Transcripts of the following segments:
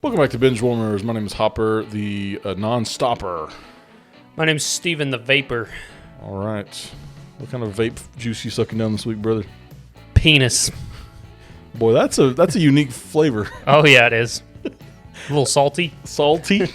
Welcome back to Binge Warmers. My name is Hopper, the non-stopper. My name's Steven the Vapor. All right. What kind of vape juice you sucking down this week, brother? Penis. Boy, that's a unique flavor. Oh, yeah, it is. A little salty. Salty.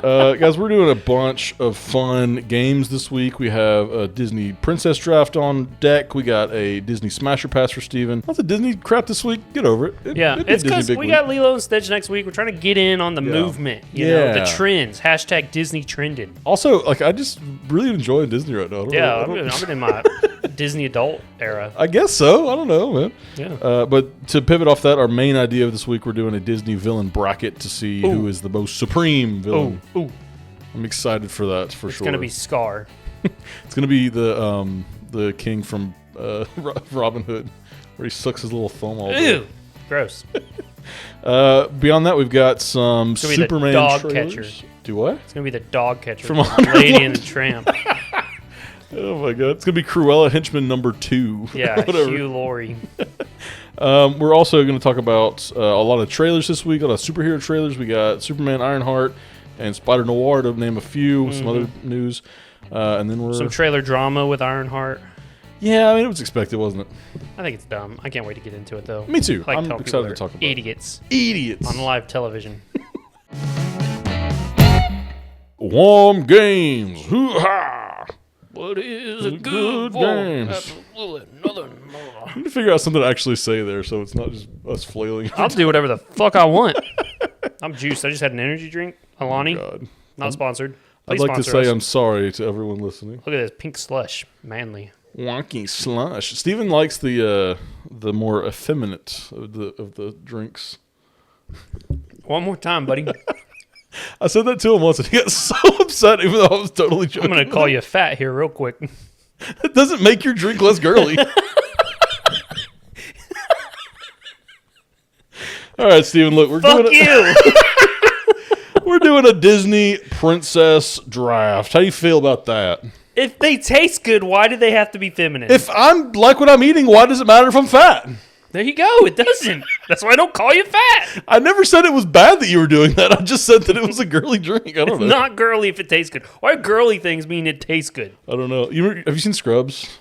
Guys, we're doing a bunch of fun games this week. We have a Disney Princess Draft on deck. We got a Disney Smasher Pass for Steven. Lots of Disney crap this week. Get over it. It's because we got Lilo and Stitch next week. We're trying to get in on the movement, you know, the trends. Hashtag Disney trending. Also, I just really enjoy Disney right now. I've been in my Disney adult era. I guess so. I don't know, man. Yeah. But to pivot off that, our main idea of this week, we're doing a Disney villain bracket to see who is the most supreme villain. Ooh. I'm excited for that, for sure. It's going to be Scar. It's going to be the king from Robin Hood, where he sucks his little foam all day. Ew. Gross. Beyond that, we've got some Superman dog trailers. catcher. Do what? It's going to be the dog catcher from Lady and the Tramp. Oh, my God. It's going to be Cruella Henchman number 2. Yeah, Hugh Laurie. We're also going to talk about a lot of trailers this week, a lot of superhero trailers. We got Superman Ironheart and Spider Noir, to name a few, some other news. And then some trailer drama with Ironheart. Yeah, I mean, it was expected, wasn't it? I think it's dumb. I can't wait to get into it, though. Me too. I'm excited to talk about idiots. Idiots. On live television. Warm games. Hoo-ha! What is a good games? I need to figure out something to actually say there so it's not just us flailing. I'll do whatever the fuck I want. I'm juiced. I just had an energy drink. Alani. Oh, God. Not sponsored. I'd like to say I'm sorry to everyone listening. Look at this pink slush. Manly. Wonky slush. Steven likes the more effeminate of the drinks. One more time, buddy. I said that to him once and he got so upset even though I was totally joking. I'm going to call you fat here real quick. It doesn't make your drink less girly. All right, Steven, look, we're doing a Disney Princess Draft. How do you feel about that? If they taste good, why do they have to be feminine? If I'm like what I'm eating, why does it matter if I'm fat? There you go. It doesn't. That's why I don't call you fat. I never said it was bad that you were doing that. I just said that it was a girly drink. I don't know. It's not girly if it tastes good. Why girly things mean it tastes good? I don't know. Have you seen Scrubs?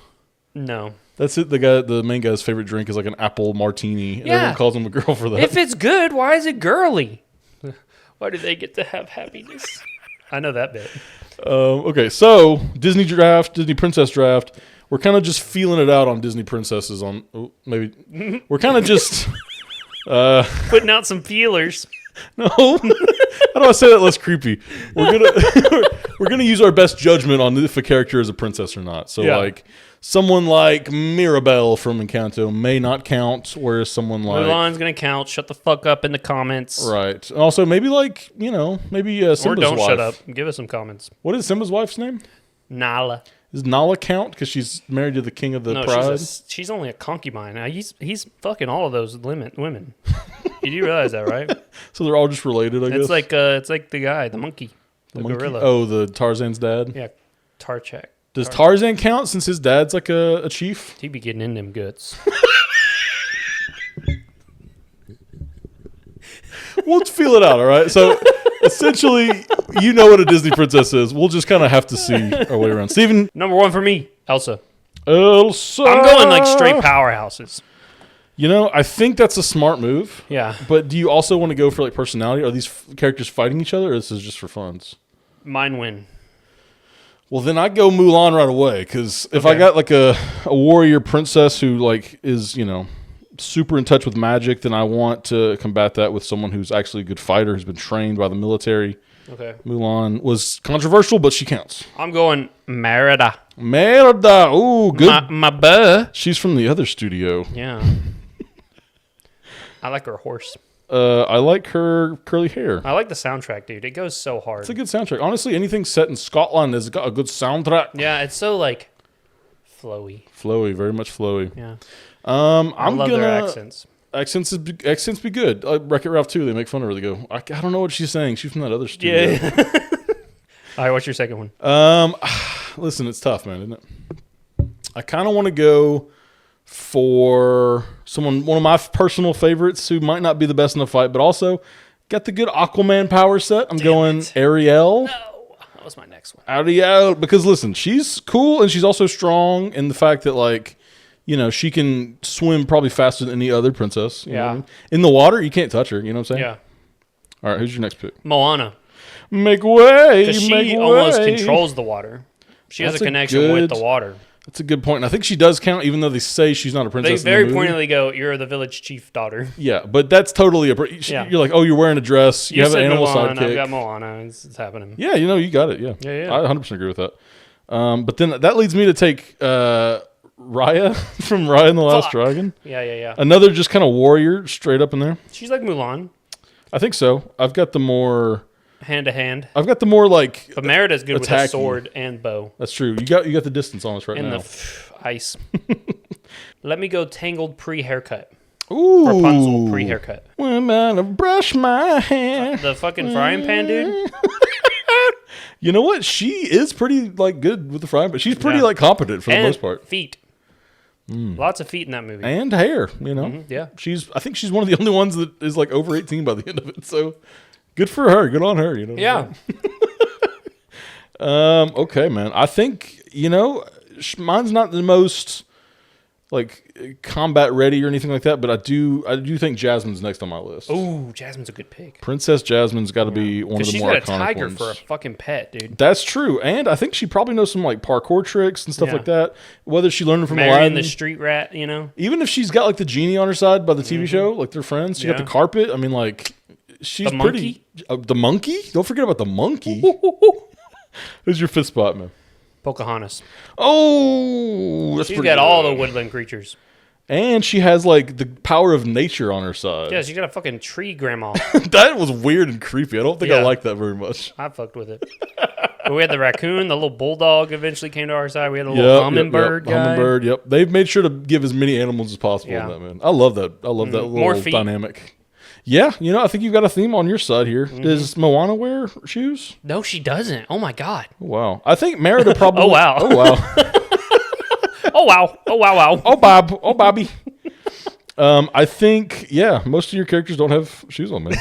No. That's it. The main guy's favorite drink is like an apple martini. And everyone calls him a girl for that. If it's good, why is it girly? Why do they get to have happiness? I know that bit. Okay, so Disney Princess Draft. We're kind of just feeling it out on Disney princesses. We're kind of just putting out some feelers. No, how do I say that less creepy? We're gonna use our best judgment on if a character is a princess or not. So like someone like Mirabelle from Encanto may not count, whereas someone like Mulan's gonna count. Shut the fuck up in the comments. Right. And also maybe Simba's or don't wife. Shut up. Give us some comments. What is Simba's wife's name? Nala. Does Nala count because she's married to the king of the pride? She's only a concubine. Now, he's fucking all of those women. You do realize that, right? So they're all just related, I guess? It's like the guy, the monkey, the gorilla. Oh, the Tarzan's dad? Yeah, Tarchak. Does Tarzan count since his dad's like a chief? He be getting in them guts. We'll feel it out, all right? So essentially, you know what a Disney princess is. We'll just kind of have to see our way around. Steven? Number 1 for me, Elsa. Elsa. I'm going like straight powerhouses. You know, I think that's a smart move. Yeah. But do you also want to go for like personality? Are these characters fighting each other, or this is just for funs? Mine win. Well, then I go Mulan right away, because if I got like a warrior princess who like is, super in touch with magic, then I want to combat that with someone who's actually a good fighter, who's been trained by the military. Okay. Mulan was controversial, but she counts. I'm going Merida. Merida. Ooh, good. My buh. She's from the other studio. Yeah. I like her horse. I like her curly hair. I like the soundtrack, dude. It goes so hard. It's a good soundtrack. Honestly, anything set in Scotland has got a good soundtrack. Yeah, it's so like flowy. Flowy, very much flowy. Yeah. I love their accents. Accents be good. Wreck-It Ralph 2, they make fun of her. They go, I don't know what she's saying. She's from that other studio. Yeah. All right, what's your second one? Listen, it's tough, man, isn't it? I kind of want to go for one of my personal favorites who might not be the best in the fight, but also Got the good Aquaman power set. I'm going Ariel. No, that was my next one. Ariel, because listen, she's cool and she's also strong in the fact that like, you know, she can swim probably faster than any other princess. You know what I mean? In the water, you can't touch her. You know what I'm saying? Yeah. All right, who's your next pick? Moana. Make way. Because she almost controls the water. She has a connection with the water. That's a good point. And I think she does count, even though they say she's not a princess. They very pointedly go, "You're the village chief daughter." Yeah, but that's totally You're like, oh, you're wearing a dress. You have an animal Mulan, sidekick. I've got Moana. It's happening. Yeah, you know, you got it. Yeah, Yeah. I 100% agree with that. But then that leads me to take Raya from Raya and the Last Dragon. Yeah. Another just kind of warrior, straight up in there. She's like Mulan. I think so. I've got the more hand to hand. I've got the more like. But Merida's good attacking. with a sword and bow. That's true. You got the distance on us right now. And the ice. Let me go Tangled pre-haircut. Ooh. Rapunzel pre-haircut. I'm gonna brush my hair. The fucking frying pan dude. You know what? She is pretty like good with the frying pan. She's pretty like competent for the most part. Feet. Lots of feet in that movie. And hair, you know. Yeah. I think she's one of the only ones that is like over 18 by the end of it. So good for her. Good on her, you know. Yeah. Okay, man. I think, you know, mine's not the most like combat ready or anything like that, but I do think Jasmine's next on my list. Ooh, Jasmine's a good pick. Princess Jasmine's got to be one of the more iconic ones. She's got a tiger for a fucking pet, dude. That's true, and I think she probably knows some like parkour tricks and stuff like that. Whether she learned them from Aladdin, the street rat, you know. Even if she's got like the genie on her side by the TV show, like they're friends. She got the carpet. I mean, like she's the pretty. The monkey? Don't forget about the monkey. Who's your fifth spot, man? Pocahontas. Oh, that's she's pretty got good. all the woodland creatures. And she has like the power of nature on her side. Yeah, she's got a fucking tree grandma. That was weird and creepy. I don't think I like that very much. I fucked with it. But we had the raccoon, the little bulldog eventually came to our side. We had a little hummingbird guy. Hummingbird, yep. They've made sure to give as many animals as possible in that, man. I love that. I love that little dynamic. Yeah, you know, I think you've got a theme on your side here. Does Moana wear shoes? No, she doesn't. Oh, my God. Oh, wow. I think Merida probably... Oh, wow. Oh, wow. Oh, wow. Oh, wow, wow. Oh, Bob. Oh, Bobby. I think, most of your characters don't have shoes on, man.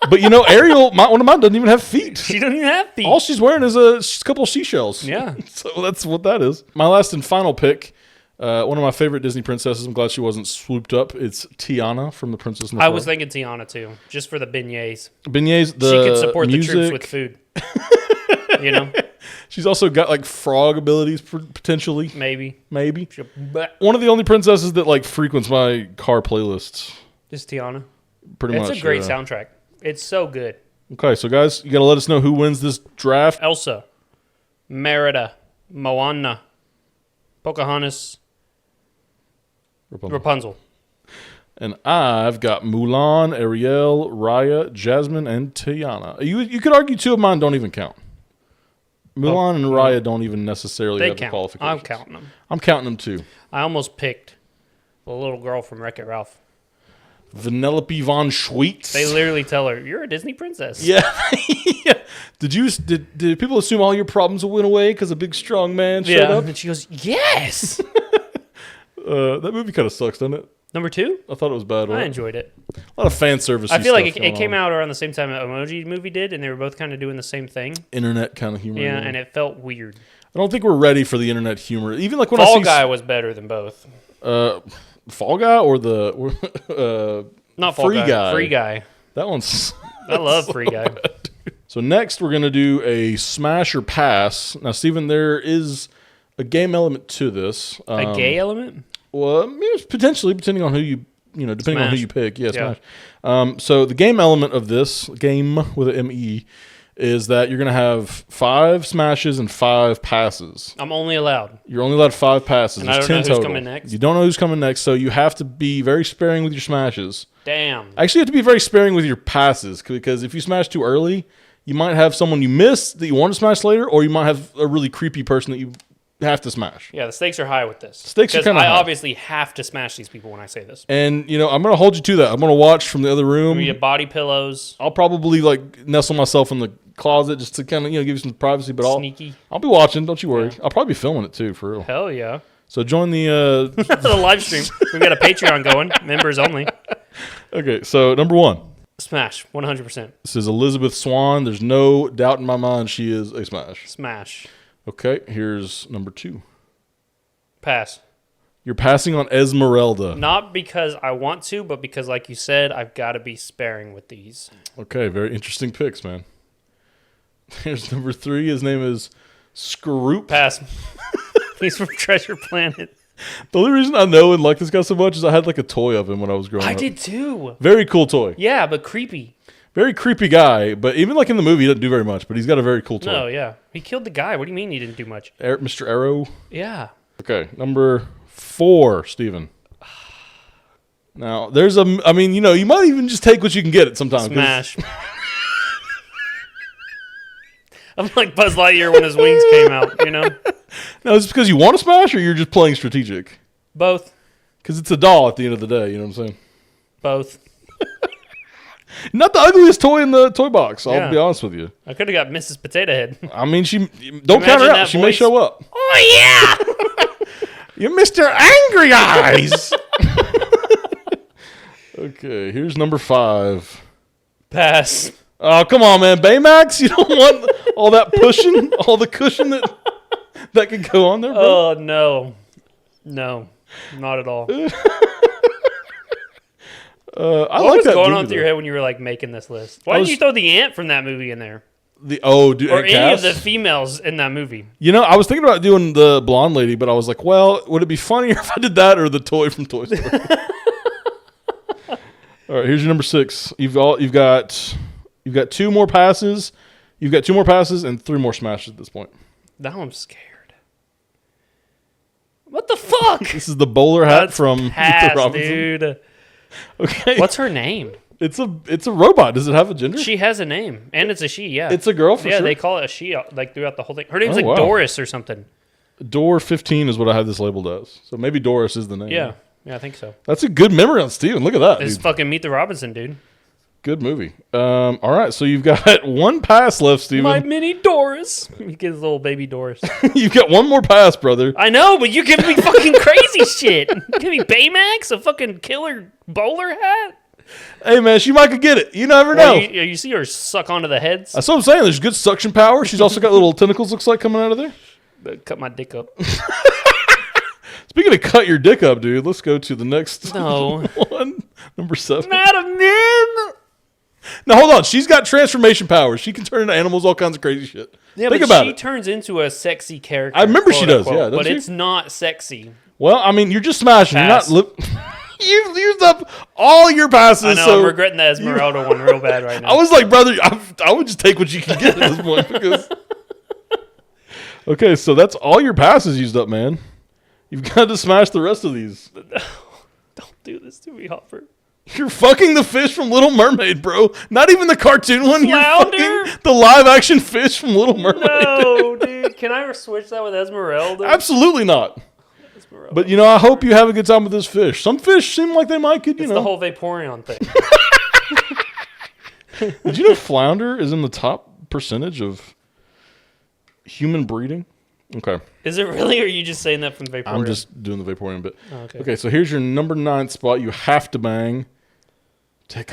But, you know, Ariel, one of mine doesn't even have feet. She doesn't even have feet. All she's wearing is a couple of seashells. Yeah. So that's what that is. My last and final pick, one of my favorite Disney princesses. I'm glad she wasn't swooped up. It's Tiana from The Princess and the Frog. I was thinking Tiana, too, just for the beignets. Beignets, she could support music. the troops with food. You know? She's also got like frog abilities potentially. Maybe. One of the only princesses that like frequents my car playlists. Just Tiana. Pretty much. It's a great soundtrack. It's so good. Okay, so guys, you got to let us know who wins this draft. Elsa, Merida, Moana, Pocahontas, Rapunzel. And I've got Mulan, Ariel, Raya, Jasmine, and Tiana. You could argue two of mine don't even count. Mulan and Raya don't even necessarily have the qualifications. I'm counting them. I'm counting them too. I almost picked the little girl from Wreck-It Ralph. Vanellope von Schweetz. They literally tell her, "You're a Disney princess." Yeah. Yeah. Did people assume all your problems went away because a big strong man showed up? And she goes, "Yes." That movie kind of sucks, doesn't it? Number 2? I thought it was bad. I enjoyed it. A lot of fan service. I feel like it came out around the same time that Emoji Movie did, and they were both kind of doing the same thing. Internet kind of humor. Yeah, and it felt weird. I don't think we're ready for the internet humor. Even like when Fall Guy was better than both. Fall Guy or the not Fall Guy. Free Guy. That one's. I love Free Guy. So next we're gonna do a smash or pass. Now, Steven, there is a game element to this. A gay element? Well, potentially, depending on who depending on who you pick. Yeah, smash. So the game element of this game with an M-E is that you're going to have 5 smashes and 5 passes. I'm only allowed. You're only allowed 5 passes. And I don't know who's coming next. You don't know who's coming next, so you have to be very sparing with your smashes. Damn. Actually, you have to be very sparing with your passes, because if you smash too early, you might have someone you missed that you want to smash later, or you might have a really creepy person that you have to smash. Yeah, the stakes are high with this. Stakes are kind of high. I obviously have to smash these people when I say this. And, I'm going to hold you to that. I'm going to watch from the other room. We get body pillows. I'll probably, nestle myself in the closet just to kind of, give you some privacy. But Sneaky. I'll be watching. Don't you worry. Yeah. I'll probably be filming it, too, for real. Hell yeah. So join the... the live stream. We've got a Patreon going. Members only. Okay, so number 1. Smash, 100%. This is Elizabeth Swann. There's no doubt in my mind she is a smash. Smash. Okay, here's number 2. Pass. You're passing on Esmeralda. Not because I want to, but because, like you said, I've got to be sparing with these. Okay, very interesting picks, man. Here's number 3. His name is Scroop. Pass. He's from Treasure Planet. The only reason I know and like this guy so much is I had like a toy of him when I was growing up. I did too. Very cool toy. Yeah, but creepy. Very creepy guy, but even like in the movie, he doesn't do very much, but he's got a very cool toy. No, yeah. He killed the guy. What do you mean he didn't do much? Mr. Arrow. Yeah. Okay, number 4, Steven. Now, there's I mean, you know, you might even just take what you can get it sometimes. Smash. I'm like Buzz Lightyear when his wings came out, you know? Now, is it because you want to smash or you're just playing strategic? Both. Because it's a doll at the end of the day, you know what I'm saying? Both. Not the ugliest toy in the toy box, I'll be honest with you. I could have got Mrs. Potato Head. I mean, don't count her out. She may show up. Oh, yeah! You're Mr. Angry Eyes! Okay, here's number 5. Pass. Oh, come on, man. Baymax? You don't want all that pushing? All the cushion that could go on there, bro? Oh, no. No, not at all. What was going on through your head when you were like making this list? Why did you throw the ant from that movie in there? Dude, or any of the females in that movie? You know, I was thinking about doing the blonde lady, but I was like, well, would it be funnier if I did that or the toy from Toy Story? All right, here's your number 6. You've got 2 more passes. You've got 2 more passes and 3 more smashes at this point. Now I'm scared. What the fuck? This is the bowler hat from pass, Robinson. Dude. Okay. What's her name? It's a robot. Does it have a gender? She has a name, and it's a she. Yeah, it's a girl for sure. Yeah, they call it a she like throughout the whole thing. Her name's Doris or something. Door 15 is what I have this labeled as. So maybe Doris is the name. Yeah, I think so. That's a good memory on Steven. Look at that. This is fucking Meet the Robinson, dude. Good movie. All right, so you've got 1 pass left, Steven. My mini Doris. He gives little baby Doris. You've got 1 more pass, brother. I know, but you give me fucking crazy shit. You give me Baymax, a fucking killer bowler hat. Hey, man, she might could get it. You never know. You see her suck onto the heads? That's what I'm saying. There's good suction power. She's also got little tentacles, looks like, coming out of there. Cut my dick up. Speaking of cut your dick up, dude, let's go to the next one. Number 7. Madam Mim! Now, hold on. She's got transformation powers. She can turn into animals, all kinds of crazy shit. Yeah, Think but about she it. turns into a sexy character. I remember she does, unquote, yeah. But She? it's not sexy. Well, I mean, you're just smashing. Pass. You're not... You've used up all your passes. I know, so I'm regretting the Esmeralda one real bad right now. I was like, brother, I would just take what you can get at this point. Because... Okay, so that's all your passes used up, man. You've got to smash the rest of these. Don't do this to me, Hopper. You're fucking the fish from Little Mermaid, bro. Not even the cartoon one. Flounder? You're fucking the live-action fish from Little Mermaid. No, dude. Can I switch that with Esmeralda? Absolutely not. Esmeralda. But, you know, I hope you have a good time with this fish. Some fish seem like they might could, It's the whole Vaporeon thing. Did you know flounder is in the top percentage of human breeding? Okay. Is it really, or are you just saying that from the Vaporeon? I'm just doing the Vaporeon bit. Oh, okay. Okay, so here's your number 9 spot. You have to bang.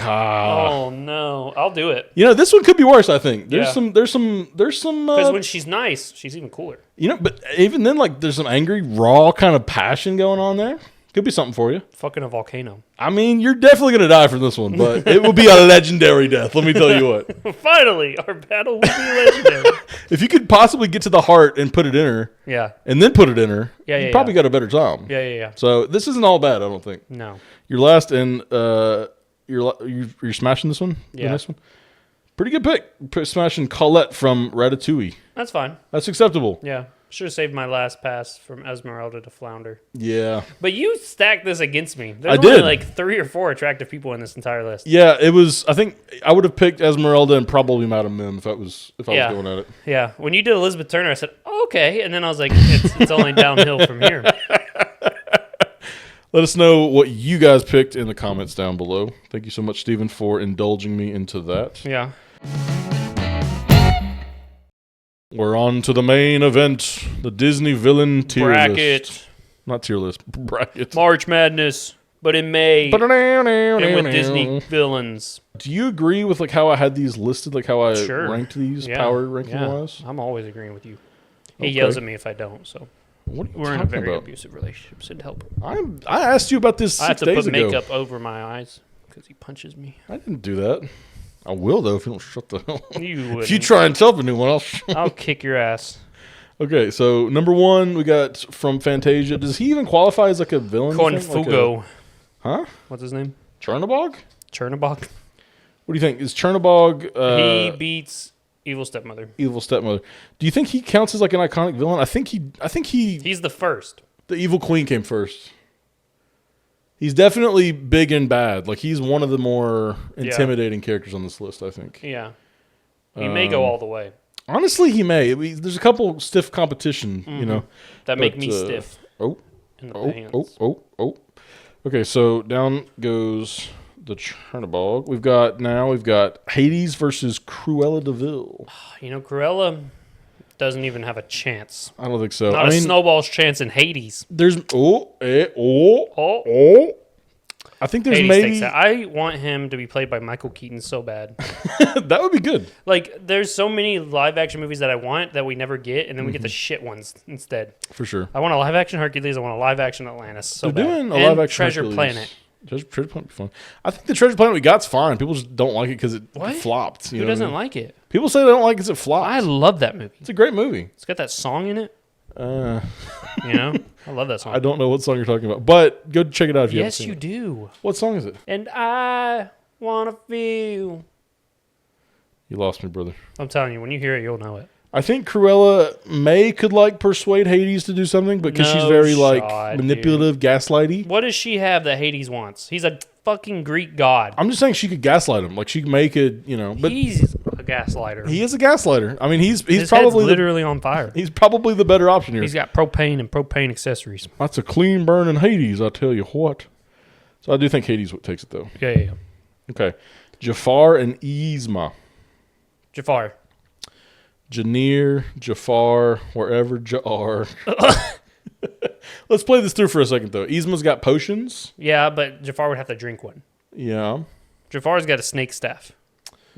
Oh no, I'll do it. You know, this one could be worse, I think. There's Yeah. some Because when she's nice, she's even cooler. you know, but even then, like, there's some angry, raw kind of passion going on there. Could be something for you. Fucking a volcano. I mean, you're definitely going to die from this one, but it will be a legendary death, let me tell you what. Finally, our battle will be legendary. If you could possibly get to the heart and put it in her, Yeah. and then put it in her, Yeah, you yeah, probably got a better time. Yeah. So this isn't all bad, I don't think. No. Your last, and you're smashing this one? Yeah. The next one? Pretty good pick. Smashing Colette from Ratatouille. That's fine. That's acceptable. Yeah. Should have saved my last pass from Esmeralda to Flounder. Yeah. But you stacked this against me. There's I only did. like 3 or 4 attractive people in this entire list. Yeah, it was. I think I would have picked Esmeralda and probably Madame Mim if I was going at it. Yeah. When you did Elizabeth Turner, I said, oh, okay. And then I was like, it's only downhill from here. Let us know what you guys picked in the comments down below. Thank you so much, Stephen, for indulging me into that. Yeah. We're on to the main event, the Disney villain tier Bracket. list. Not tier list, bracket. March Madness. but in May, and with Disney villains. Do you agree with like how I had these listed, like how I Sure. ranked these power ranking wise? I'm always agreeing with you. He yells at me if I don't, so we're in a very abusive relationship, so help. I asked you about this 6 days ago. I have to put makeup over my eyes because he punches me. I didn't do that. I will, though, if you don't shut the hell up. You wouldn't. If you try and tell a new one, I'll kick your ass. Okay, so number 1, we got from Fantasia. Does he even qualify as like a villain? Cornfugo. Huh? What's his name? Chernobog? Chernobog. What do you think? Is Chernobog... he beats Evil Stepmother. Evil Stepmother. Do you think he counts as like an iconic villain? I think he... He's the first. The Evil Queen came first. He's definitely big and bad. Like, he's one of the more intimidating characters on this list, I think. Yeah. He may go all the way. Honestly, he may. There's a couple stiff competition, you know. That make me stiff. In the pants. Okay, so down goes the Chernobog. We've got Hades versus Cruella de Vil. You know, Cruella doesn't even have a chance. I don't think so. Not a snowball's chance in Hades. There's I think there's Hades maybe takes that. I want him to be played by Michael Keaton so bad. That would be good. Like, there's so many live action movies that I want that we never get, and then we get the shit ones instead. For sure. I want a live action Hercules. I want a live action Atlantis. So They're bad. doing a live action Treasure Hercules. Planet. Treasure Planet would be fun. I think the Treasure Planet we got's fine. People just don't like it because it flopped. Who doesn't like it? People say they don't like it because it flopped. I love that movie. It's a great movie. It's got that song in it. You know? I love that song. I don't know what song you're talking about, but go check it out if you haven't seen it. Yes, you do. What song is it? And I want to feel. You lost me, brother. I'm telling you, when you hear it, you'll know it. I think Cruella could like persuade Hades to do something, but because she's very manipulative, gaslighty. What does she have that Hades wants? He's a fucking Greek god. I'm just saying she could gaslight him. Like she could make it, you know. But he's a gaslighter. He is a gaslighter. I mean, he's His probably head's literally on fire. He's probably the better option here. He's got propane and propane accessories. That's a clean burning Hades, I tell you what. So I do think Hades takes it though. Yeah. Okay, Jafar and Yzma. Jafar. Janir, Jafar, wherever Jar. Let's play this through for a second, though. Yzma's got potions. Yeah, but Jafar would have to drink one. Yeah. Jafar's got a snake staff.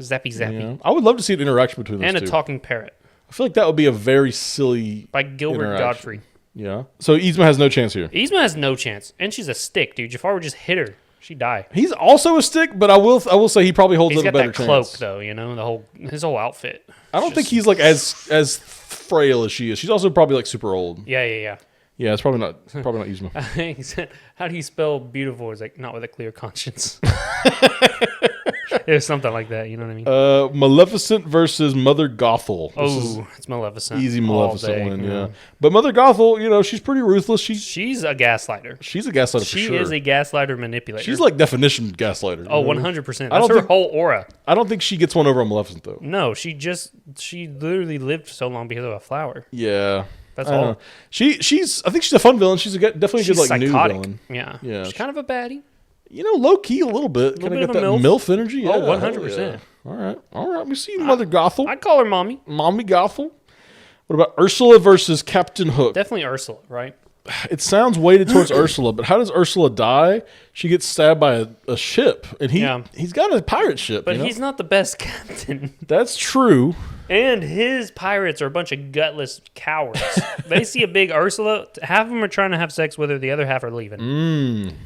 Zappy. Yeah. I would love to see an interaction between those two. And a talking parrot. I feel like that would be a very silly by Gilbert Gottfried. Yeah. So Yzma has no chance here. Yzma has no chance. And she's a stick, dude. Jafar would just hit her. She'd die. He's also a stick, but I will say he probably holds a better chance. He's got that cloak, though, you know, his whole outfit. I don't think he's like as frail as she is. She's also probably like super old. Yeah. Yeah, it's probably not Yzma. He said, "How do you spell beautiful?" He's like, "Not with a clear conscience." It was something like that. You know what I mean? Maleficent versus Mother Gothel. It's Maleficent. Easy Maleficent win. Yeah. But Mother Gothel, you know, she's pretty ruthless. She's a gaslighter. She's a gaslighter for sure. She is a gaslighter manipulator. She's like definition gaslighter. 100%. That's her whole aura. I don't think she gets one over on Maleficent though. No, she literally lived so long because of a flower. Yeah. That's all. I think she's a fun villain. She's definitely a good like psychotic. New villain. Yeah. She's kind of a baddie. You know, low key a little bit. Kind of got that MILF energy. Yeah, 100%. Yeah. All right. We see Mother Gothel. I'd call her mommy. Mommy Gothel. What about Ursula versus Captain Hook? Definitely Ursula, right? It sounds weighted towards Ursula, but how does Ursula die? She gets stabbed by a ship, and he's got a pirate ship. But he's not the best captain. That's true. And his pirates are a bunch of gutless cowards. They see a big Ursula, half of them are trying to have sex with her, the other half are leaving.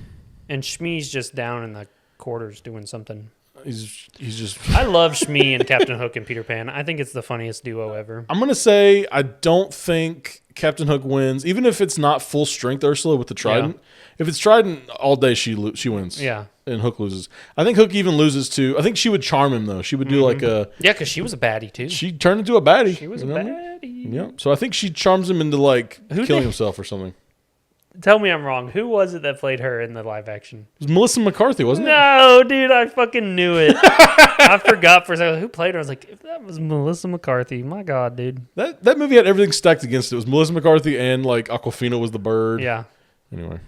And Shmi's just down in the quarters doing something. He's just... I love Shmi and Captain Hook and Peter Pan. I think it's the funniest duo ever. I'm going to say I don't think Captain Hook wins, even if it's not full strength Ursula with the trident. Yeah. If it's trident all day, she wins. Yeah. And Hook loses. I think Hook even loses to... I think she would charm him, though. She would do like a... Yeah, because she was a baddie, too. She turned into a baddie. She was a baddie. Yeah. So I think she charms him into like killing himself or something. Tell me I'm wrong. Who was it that played her in the live action? It was Melissa McCarthy, wasn't it? No, dude, I fucking knew it. I forgot for a second who played her. I was like, if that was Melissa McCarthy, my God, dude. That movie had everything stacked against it. It was Melissa McCarthy and like Awkwafina was the bird. Yeah. Anyway,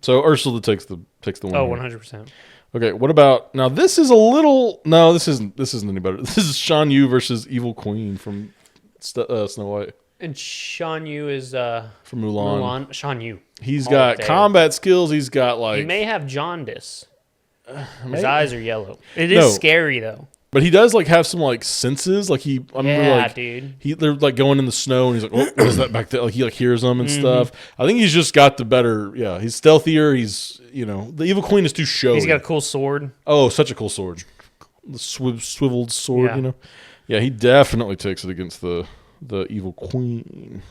so Ursula takes the win. Oh, 100%. Okay, what about now? This is a little. No, this isn't any better. This is Shan Yu versus Evil Queen from Snow White. And Shan Yu is from Mulan. Shan Yu. He's got combat skills. He's got like he may have jaundice. His eyes are yellow. It is scary though. But he does like have some like senses. Like I remember, like, dude. They're like going in the snow, and he's like, "Oh, what is that back there?" Like he like hears them and stuff. I think he's just got the better. Yeah, he's stealthier. He's the Evil Queen is too showy. He's got a cool sword. Oh, such a cool sword. The swiveled sword. Yeah, he definitely takes it against the Evil Queen.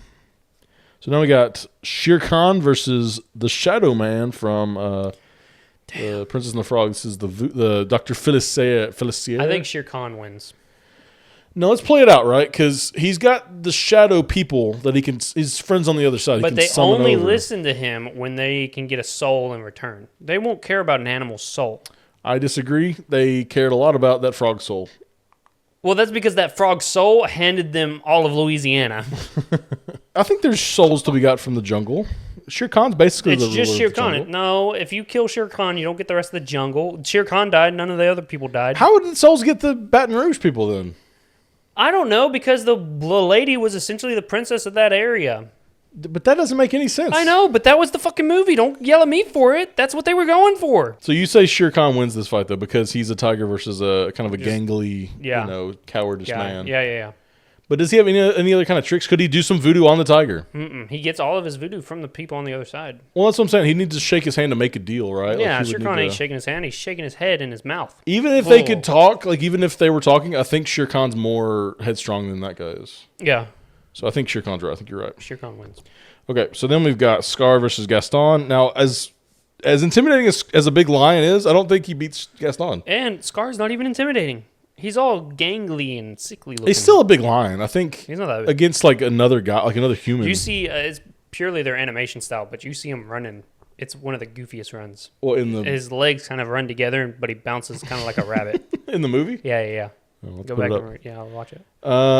So now we got Shere Khan versus the Shadow Man from. Princess and the Frog. This is the Dr. Felicia. I think Shere Khan wins. No, let's play it out, right? Because he's got the shadow people that his friends on the other side. But they only listen to him when they can get a soul in return. They won't care about an animal's soul. I disagree. They cared a lot about that frog soul. Well, that's because that frog soul handed them all of Louisiana. I think there's souls to be got from the jungle. Shere Khan's basically the ruler. It's just Shere Khan. No, if you kill Shere Khan, you don't get the rest of the jungle. Shere Khan died. None of the other people died. How did the souls get the Baton Rouge people then? I don't know, because the lady was essentially the princess of that area. But that doesn't make any sense. I know, but that was the fucking movie. Don't yell at me for it. That's what they were going for. So you say Shere Khan wins this fight, though, because he's a tiger versus a kind of a gangly, cowardice man. Yeah. But does he have any other kind of tricks? Could he do some voodoo on the tiger? He gets all of his voodoo from the people on the other side. Well, that's what I'm saying. He needs to shake his hand to make a deal, right? Yeah, Shere Khan ain't shaking his hand. He's shaking his head and his mouth. Even if they could talk, like even if they were talking, I think Shere Khan's more headstrong than that guy is. Yeah. So I think Shere Khan's right. I think you're right. Shere Khan wins. Okay, so then we've got Scar versus Gaston. Now, as intimidating as a big lion is, I don't think he beats Gaston. And Scar's not even intimidating. He's all gangly and sickly looking. He's still a big lion. I think he's not that big. Against like another guy, like another human. You see, it's purely their animation style, but you see him running. It's one of the goofiest runs. Well, his legs kind of run together, but he bounces kind of like a rabbit. In the movie? Yeah. Oh, Go back and I'll watch it.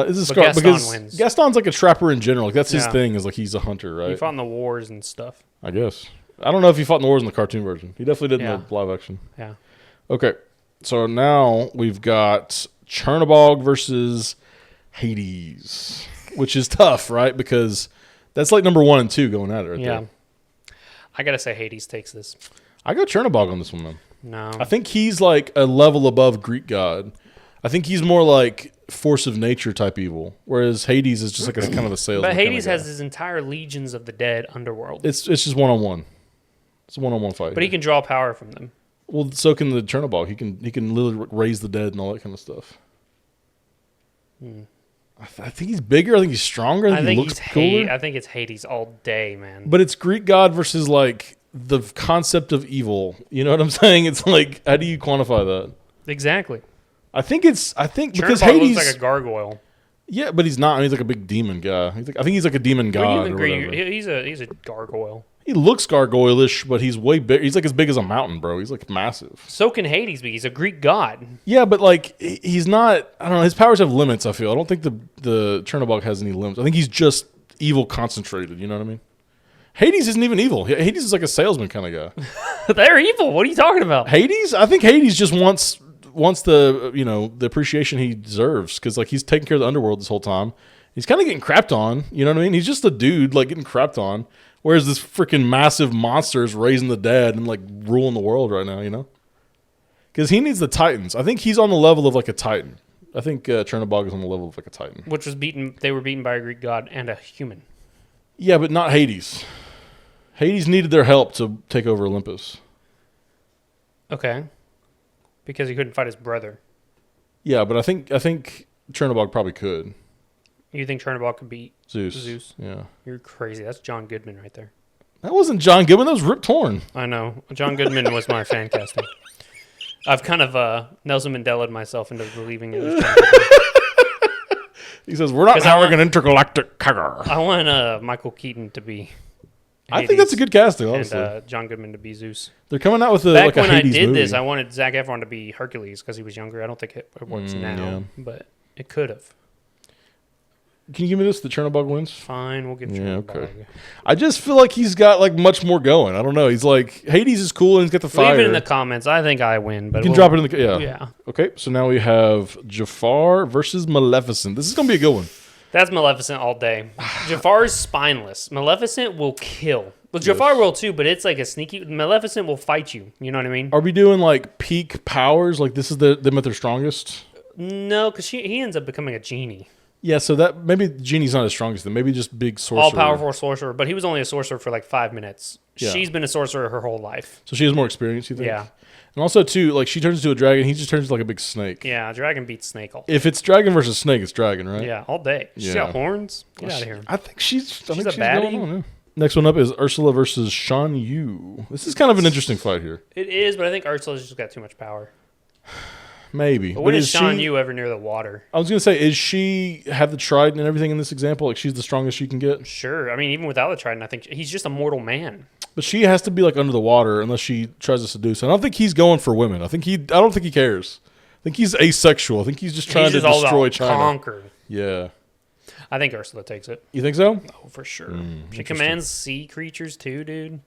This is Scar Gaston because wins. Gaston's like a trapper in general. Like that's his thing. Is like he's a hunter, right? He fought in the wars and stuff. I guess. I don't know if he fought in the wars in the cartoon version. He definitely did in the live action. Yeah. Okay, so now we've got Chernabog versus Hades, which is tough, right? Because that's like number 1 and 2 going at it right there. I gotta say Hades takes this. I go Chernabog on this one, man. No. I think he's like a level above Greek god. I think he's more like force of nature type evil, whereas Hades is just like a kind of a salesman. But Hades has his entire legions of the dead underworld. It's just one-on-one. It's a one-on-one fight. But he can draw power from them. Well, so can the Chernabog. He can literally raise the dead and all that kind of stuff. I think he's bigger. I think he's stronger. I think he looks cooler. I think it's Hades all day, man. But it's Greek god versus like the concept of evil. You know what I'm saying? It's like, how do you quantify that? Exactly. I think because Chernabog Hades looks like a gargoyle. Yeah, but he's not. I mean, he's like a big demon guy. I think he's like a demon god or whatever. He's a gargoyle. He looks gargoyle-ish, but he's way big. He's like as big as a mountain, bro. He's like massive. So can Hades be. He's a Greek god. Yeah, but like he's not. I don't know. His powers have limits. I feel. I don't think the Chernabog has any limits. I think he's just evil concentrated. You know what I mean? Hades isn't even evil. Hades is like a salesman kind of guy. They're evil. What are you talking about? Hades? I think Hades just wants the the appreciation he deserves because like he's taking care of the underworld this whole time. He's kind of getting crapped on. You know what I mean? He's just a dude like getting crapped on. Whereas this freaking massive monster is raising the dead and like ruling the world right now, you know? Because he needs the Titans. I think he's on the level of like a Titan. I think Chernabog is on the level of like a Titan. Which was beaten. They were beaten by a Greek god and a human. Yeah, but not Hades. Hades needed their help to take over Olympus. Okay. Because he couldn't fight his brother. Yeah, but I think Chernabog probably could. You think Chernabog could beat Zeus? Yeah. You're crazy. That's John Goodman right there. That wasn't John Goodman. That was Rip Torn. I know. John Goodman was my fan casting. I've kind of Nelson Mandela'd myself into believing it was John Goodman. He says, we're not having an intergalactic carrier. I want Michael Keaton to be Hades, I think that's a good casting, honestly. And John Goodman to be Zeus. They're coming out with a Hades movie. Back when I did this, I wanted Zac Efron to be Hercules because he was younger. I don't think it works now, but it could have. Can you give me this? The Chernabog wins? Fine, we'll give Chernabog. Okay. I just feel like he's got like much more going. I don't know. He's like Hades is cool and he's got the fire. Leave it in the comments. I think I win, but you can drop it in the yeah. Okay, so now we have Jafar versus Maleficent. This is gonna be a good one That's Maleficent all day. Jafar's spineless. Maleficent will kill. Well, Jafar will too, but it's like a sneaky. Maleficent will fight you. You know what I mean? Are we doing like peak powers? Like this is them at their strongest? No, because he ends up becoming a genie. Yeah, so that maybe Genie's not as strong as them. Maybe just big sorcerer. All powerful sorcerer, but he was only a sorcerer for like 5 minutes. Yeah. She's been a sorcerer her whole life. So she has more experience, you think? Yeah. And also, too, like she turns into a dragon, he just turns into like a big snake. Yeah, dragon beats snake all. If it's dragon versus snake, it's dragon, right? Yeah, all day. She's got horns. Get out of here. I think she's a baddie. going on, yeah. Next one up is Ursula versus Shan Yu. This is kind of an interesting fight here. It is, but I think Ursula's just got too much power. Maybe. But when is Shan Yu ever near the water? I was going to say, is she have the trident and everything in this example? Like she's the strongest she can get? Sure. I mean, even without the trident, I think he's just a mortal man. But she has to be like under the water unless she tries to seduce. I don't think he's going for women. I don't think he cares. I think he's asexual. I think he's just trying to destroy China. Conquer. Yeah. I think Ursula takes it. You think so? Oh, for sure. She commands sea creatures too, dude.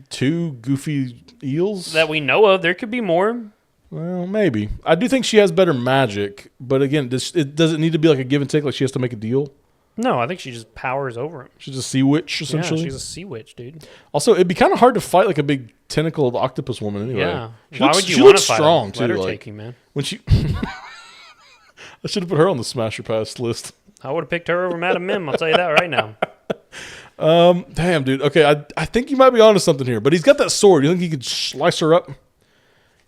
2 goofy eels? That we know of. There could be more. Well, maybe. I do think she has better magic, but again, does it need to be like a give and take? Like she has to make a deal? No, I think she just powers over him. She's a sea witch, essentially. Yeah, she's a sea witch, dude. Also, it'd be kind of hard to fight like a big tentacled octopus woman anyway. Yeah. Why would you want to fight strong, too. Let her like, take you, man. When she... I should have put her on the Smash Your Pass list. I would have picked her over Madam Mim, I'll tell you that right now. Damn, dude. Okay, I think you might be onto something here, but he's got that sword. You think he could slice her up?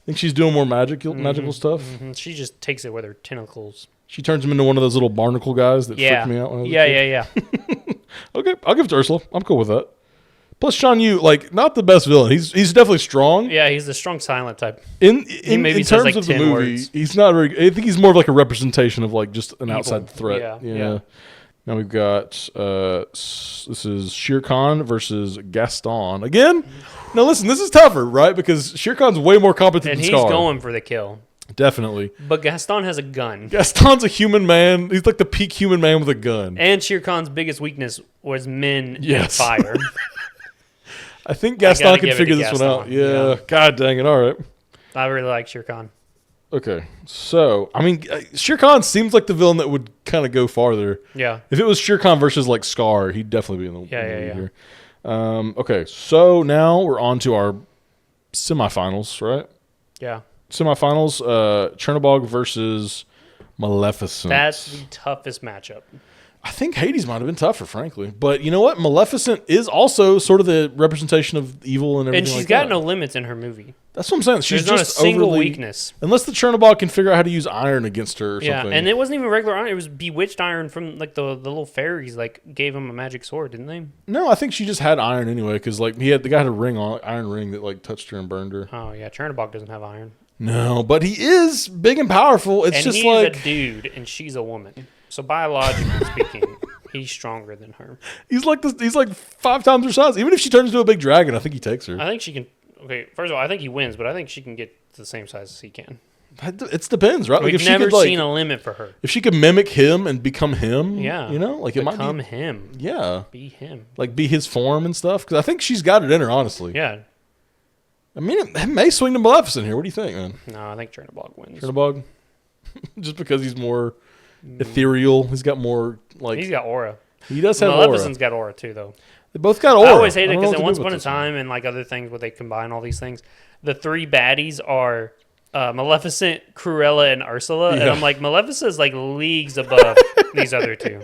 Think she's doing more magical stuff? Mm-hmm. She just takes it with her tentacles. She turns him into one of those little barnacle guys that freaked me out when I was a kid. Yeah. Okay, I'll give it to Ursula. I'm cool with that. Plus, Shan Yu, like, not the best villain. He's definitely strong. Yeah, he's the strong silent type. In maybe terms like of the movie, words. he's not very. I think he's more of like a representation of like just an outside threat. Yeah. Now we've got this is Shere Khan versus Gaston again. Now listen, this is tougher, right? Because Shere Khan's way more competent And than he's Scar. going for the kill. Definitely. But Gaston has a gun. Gaston's a human man. He's like the peak human man with a gun. And Shere Khan's biggest weakness was men and Yes. fire. I think Gaston can give it figure to this one out. Gaston, Yeah. God dang it. All right. I really like Shere Khan. Okay. So, I mean, Shere Khan seems like the villain that would kind of go farther. Yeah. If it was Shere Khan versus like Scar, he'd definitely be in the Yeah. here. Okay. So now we're on to our semifinals, right? Yeah. Semifinals, Chernobog versus Maleficent. That's the toughest matchup. I think Hades might have been tougher, frankly. But you know what? Maleficent is also sort of the representation of evil and everything. And she's like got that. no limits in her movie. That's what I'm saying. She's There's just not a single overly, weakness. Unless the Chernobog can figure out how to use iron against her or something. Yeah, and it wasn't even regular iron. It was bewitched iron from like the little fairies. Like gave him a magic sword, didn't they? No, I think she just had iron anyway because like the guy had a ring on, iron ring that like touched her and burned her. Oh yeah, Chernobog doesn't have iron. No, but he is big and powerful. It's and just he's like a dude, and she's a woman. So biologically speaking, he's stronger than her. he's like 5 times her size. Even if she turns into a big dragon, I think he takes her. I think she can. Okay, first of all, I think he wins, but I think she can get to the same size as he can. It depends, right? Like We've if never she could, seen a limit for her. if she could mimic him and become him, Yeah, you know, like it might become be, him. yeah, Be him. like be his form and stuff. Because I think she's got it in her, honestly. Yeah. I mean, it may swing to Maleficent here. What do you think, man? No, I think Chernobog wins. Chernobog, just because he's more ethereal. He's got more like He's got aura. he does have Maleficent's aura. got aura too, though. They both got aura. I always hate it don't know because what at to Once do Upon a with this one. Time and like other things where they combine all these things, the 3 baddies are Maleficent, Cruella, and Ursula. And Yeah. I'm like, Maleficent's like leagues above these other two.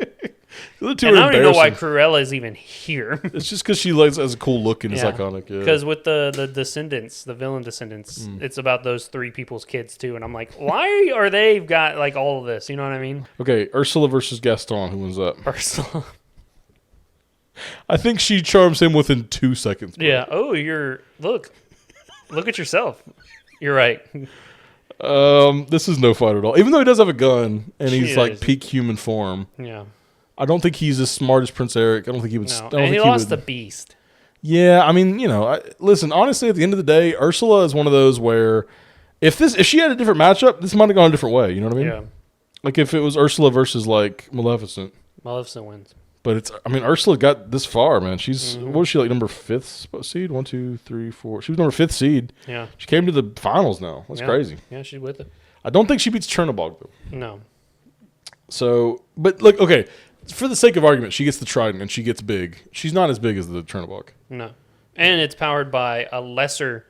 The other two And are I don't even know why embarrassing. Cruella is even here. It's just because she has a cool look and is Yeah. iconic. Yeah. Because with the descendants, the villain descendants, it's about those 3 people's kids too. And I'm like, why are they got like all of this? You know what I mean? Okay, Ursula versus Gaston. Who wins that? Ursula. I think she charms him within 2 seconds. bro. Yeah. Oh, look at yourself. You're right. This is no fight at all. Even though he does have a gun and he's like is. peak human form, Yeah. I don't think he's as smart as Prince Eric. I don't think he would. No. I don't And think he lost would, the beast. Yeah, I mean, you know, listen. Honestly, at the end of the day, Ursula is one of those where if she had a different matchup, this might have gone a different way. You know what I mean? Yeah. Like if it was Ursula versus like Maleficent. Maleficent wins. But it's, I mean, Ursula got this far, man. She's, Mm-hmm. what was she, like number 5th seed? 1, 2, 3, 4. She was number 5th seed. Yeah. She came to the finals now. That's Yeah. crazy. Yeah, she's with it. I don't think she beats Chernobog, though. No. So, but look, okay. for the sake of argument, she gets the trident and she gets big. She's not as big as the Chernobog. No. And it's powered by a lesser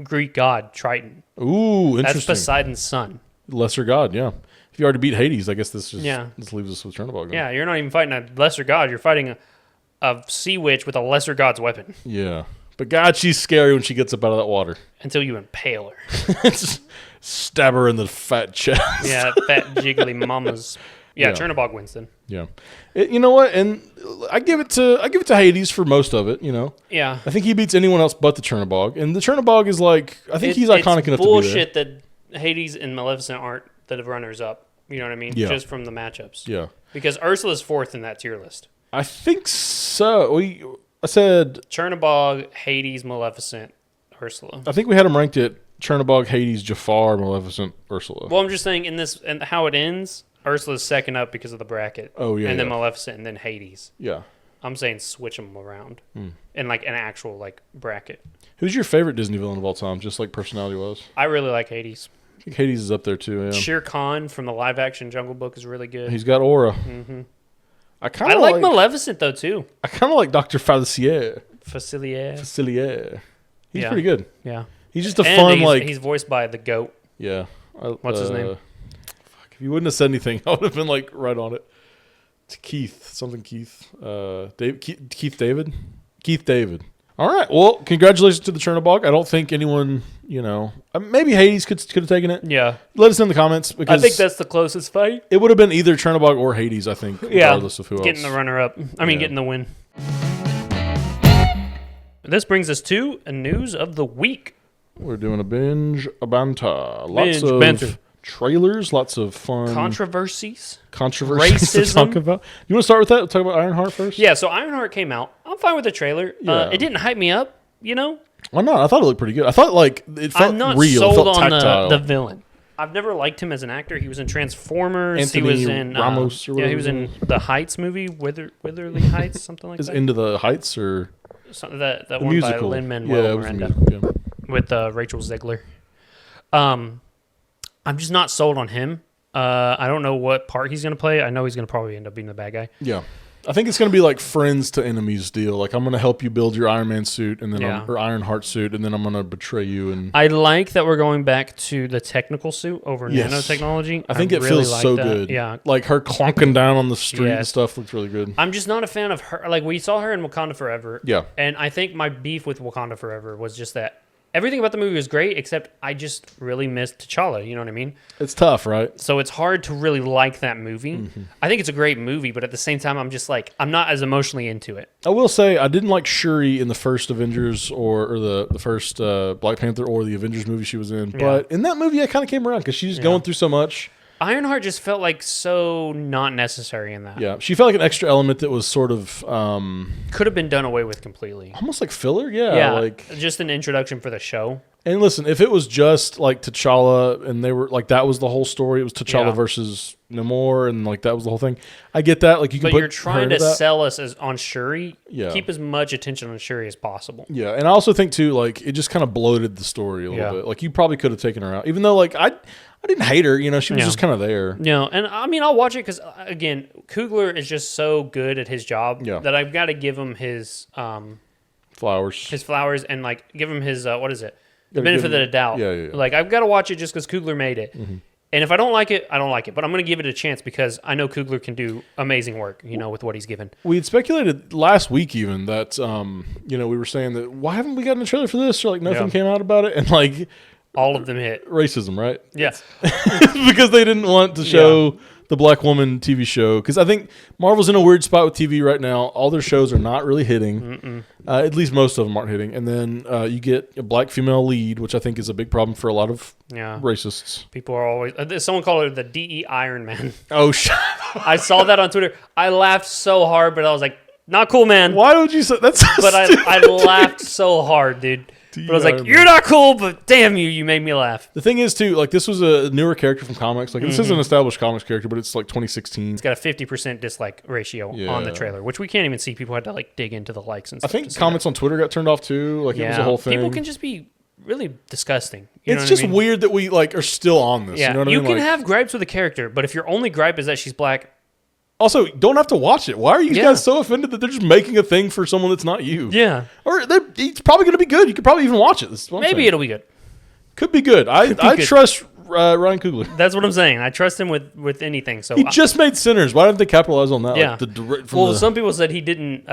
Greek god, Triton. Ooh, interesting. That's Poseidon's son. Lesser god, yeah. If you already beat Hades, I guess this leaves us with Chernobog. Then. Yeah, you're not even fighting a lesser god. You're fighting a sea witch with a lesser god's weapon. Yeah. But God, she's scary when she gets up out of that water. Until you impale her. Stab her in the fat chest. Yeah, fat jiggly mamas. Yeah, Chernobog wins then. Yeah. You know what? And I give it to Hades for most of it, you know. Yeah. I think he beats anyone else but the Chernobog. And the Chernobog is like, I think he's iconic enough to be there. It's bullshit that Hades and Maleficent aren't the runners-up. You know what I mean? Yeah. Just from the matchups. Yeah. Because Ursula's fourth in that tier list. I think so. I said Chernobog, Hades, Maleficent, Ursula. I think we had them ranked at Chernobog, Hades, Jafar, Maleficent, Ursula. Well, I'm just saying in this and how it ends, Ursula's second up because of the bracket. Oh yeah. And then Maleficent and then Hades. Yeah. I'm saying switch them around in like an actual like bracket. Who's your favorite Disney villain of all time? Just like personality was. I really like Hades. I think Hades is up there too. Yeah. Shere Khan from the live action Jungle Book is really good. He's got aura. Mm-hmm. I like Maleficent though too. I kind of like Dr. Facilier. Facilier. He's pretty good. Yeah. He's just a fun he's voiced by the GOAT. Yeah. What's his name? Fuck, if you wouldn't have said anything, I would have been like right on it. It's Keith. Something Keith. Keith David? Keith David. All right. Well, congratulations to the Chernobog. I don't think anyone, maybe Hades could have taken it. Yeah. Let us know in the comments. Because I think that's the closest fight. It would have been either Chernobog or Hades, I think, regardless of who else. Getting the runner-up. Getting the win. This brings us to a news of the week. We're doing a binge banter. Lots Binge of banter. Trailers, lots of fun. Controversies Racism. To talk about. You want to start with that? Talk about Ironheart first? Yeah, so Ironheart came out. I'm fine with the trailer. Yeah. It didn't hype me up, Why not? I thought it looked pretty good. I thought it felt I'm not real. sold it felt on tactile. the villain. I've never liked him as an actor. He was in Transformers. Anthony he was in Ramos or whatever he was in the Heights movie, Witherly Heights, something like Is that. Into the Heights or That the one musical? by Lin-Manuel Miranda with Rachel Zegler. I'm just not sold on him. I don't know what part he's going to play. I know he's going to probably end up being the bad guy. Yeah. I think it's going to be like friends to enemies deal. Like I'm going to help you build your Iron Man suit and then or Ironheart suit, and then I'm going to betray you. And I like that we're going back to the technical suit over nanotechnology. I think it really feels so good. Yeah, like her clonking down on the street and stuff looks really good. I'm just not a fan of her. Like we saw her in Wakanda Forever. Yeah, and I think my beef with Wakanda Forever was just that. Everything about the movie was great, except I just really missed T'Challa. You know what I mean? It's tough, right? So it's hard to really like that movie. Mm-hmm. I think it's a great movie, but at the same time, I'm just like, I'm not as emotionally into it. I will say I didn't like Shuri in the first Avengers or the first Black Panther or the Avengers movie she was in. But in that movie, I kind of came around because she's going through so much. Ironheart just felt like so not necessary in that. Yeah, she felt like an extra element that was sort of could have been done away with completely. Almost like filler. Yeah, like just an introduction for the show. And listen, if it was just like T'Challa and they were like that was the whole story, it was T'Challa versus Namor, and like that was the whole thing. I get that. Like you can, but you're trying to sell us on Shuri. Yeah, keep as much attention on Shuri as possible. Yeah, and I also think too, like it just kind of bloated the story a little bit. Like you probably could have taken her out, even though like I didn't hate her. She was just kind of there. Yeah, and I mean I'll watch it because again, Coogler is just so good at his job that I've got to give him his flowers, and like give him his what is it? The benefit of the doubt. Yeah. Like I've got to watch it just because Coogler made it. Mm-hmm. And if I don't like it, I don't like it. But I'm going to give it a chance because I know Coogler can do amazing work, with what he's given. We had speculated last week even that, we were saying that why haven't we gotten a trailer for this? Or like nothing came out about it. And like all of them hit. Racism, right? Yes. Because they didn't want to show the Black Woman TV show. Because I think Marvel's in a weird spot with TV right now. All their shows are not really hitting. At least most of them aren't hitting. And then you get a black female lead, which I think is a big problem for a lot of racists. People are always... someone called her the DE Iron Man. Oh, shit. I saw that on Twitter. I laughed so hard, but I was like, not cool, man. Why would you say... That's so But I laughed so hard, dude. But I was like, you're not cool, but damn you made me laugh. The thing is, too, like, this was a newer character from comics. Like, this is an established comics character, but it's, like, 2016. It's got a 50% dislike ratio on the trailer, which we can't even see. People had to, like, dig into the likes and stuff. I think comments on Twitter got turned off, too. Like, it was a whole thing. People can just be really disgusting. It's just weird that we, like, are still on this. Yeah, you know what I mean? You can have gripes with a character, but if your only gripe is that she's black, Also, don't have to watch it. Why are you guys so offended that they're just making a thing for someone that's not you? Yeah. Or it's probably going to be good. You could probably even watch it. Maybe it'll be good. Could be good. I trust Ryan Coogler. That's what I'm saying. I trust him with anything. So he just made Sinners. Why didn't they capitalize on that? Yeah. Some people said he didn't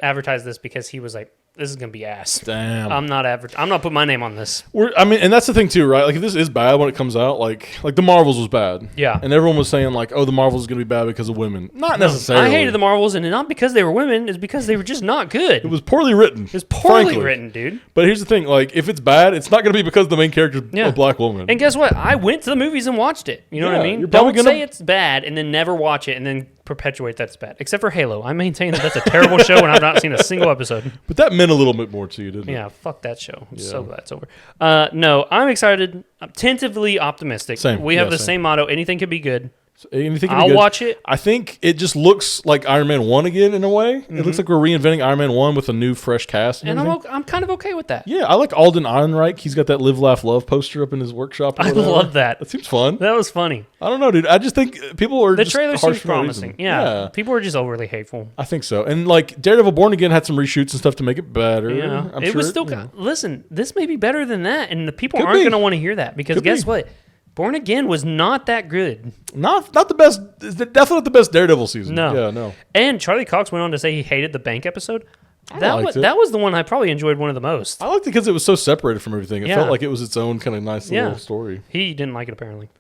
advertise this because he was like, this is gonna be ass. Damn. I'm not putting my name on this. And that's the thing too, right? Like, if this is bad when it comes out, like the Marvels was bad. Yeah. And everyone was saying like, oh, the Marvels is gonna be bad because of women. Not necessarily. I hated the Marvels, and not because they were women. It's because they were just not good. It was poorly written. It was poorly written, dude. But here's the thing: like, if it's bad, it's not gonna be because the main character is a black woman. And guess what? I went to the movies and watched it. You know what I mean? Don't say it's bad and then never watch it and then perpetuate that it's bad. Except for Halo. I maintain that's a terrible show and I've not seen a single episode. But that meant a little bit more to you, didn't it? Yeah, fuck that show. I'm so glad it's over. No, I'm excited. I'm tentatively optimistic. Same. We have the same motto. Anything could be good. I'll watch it. I think it just looks like Iron Man 1 again in a way. Mm-hmm. It looks like we're reinventing Iron Man 1 with a new, fresh cast. And I'm kind of okay with that. Yeah, I like Alden Ehrenreich. He's got that Live, Laugh, Love poster up in his workshop. I love that. That seems fun. That was funny. I don't know, dude. I just think people are the just trailer harsh seems for no promising. reason. Yeah. People are just overly hateful. I think so. And like Daredevil Born Again had some reshoots and stuff to make it better. Yeah. I'm it sure was still listen, this may be better than that, and the people aren't going to want to hear that because guess what? Born Again was not that good. Not the best. Definitely not the best Daredevil season. No. Yeah, no. And Charlie Cox went on to say he hated the bank episode. That was the one I probably enjoyed one of the most. I liked it because it was so separated from everything. It felt like it was its own kind of nice little story. He didn't like it apparently.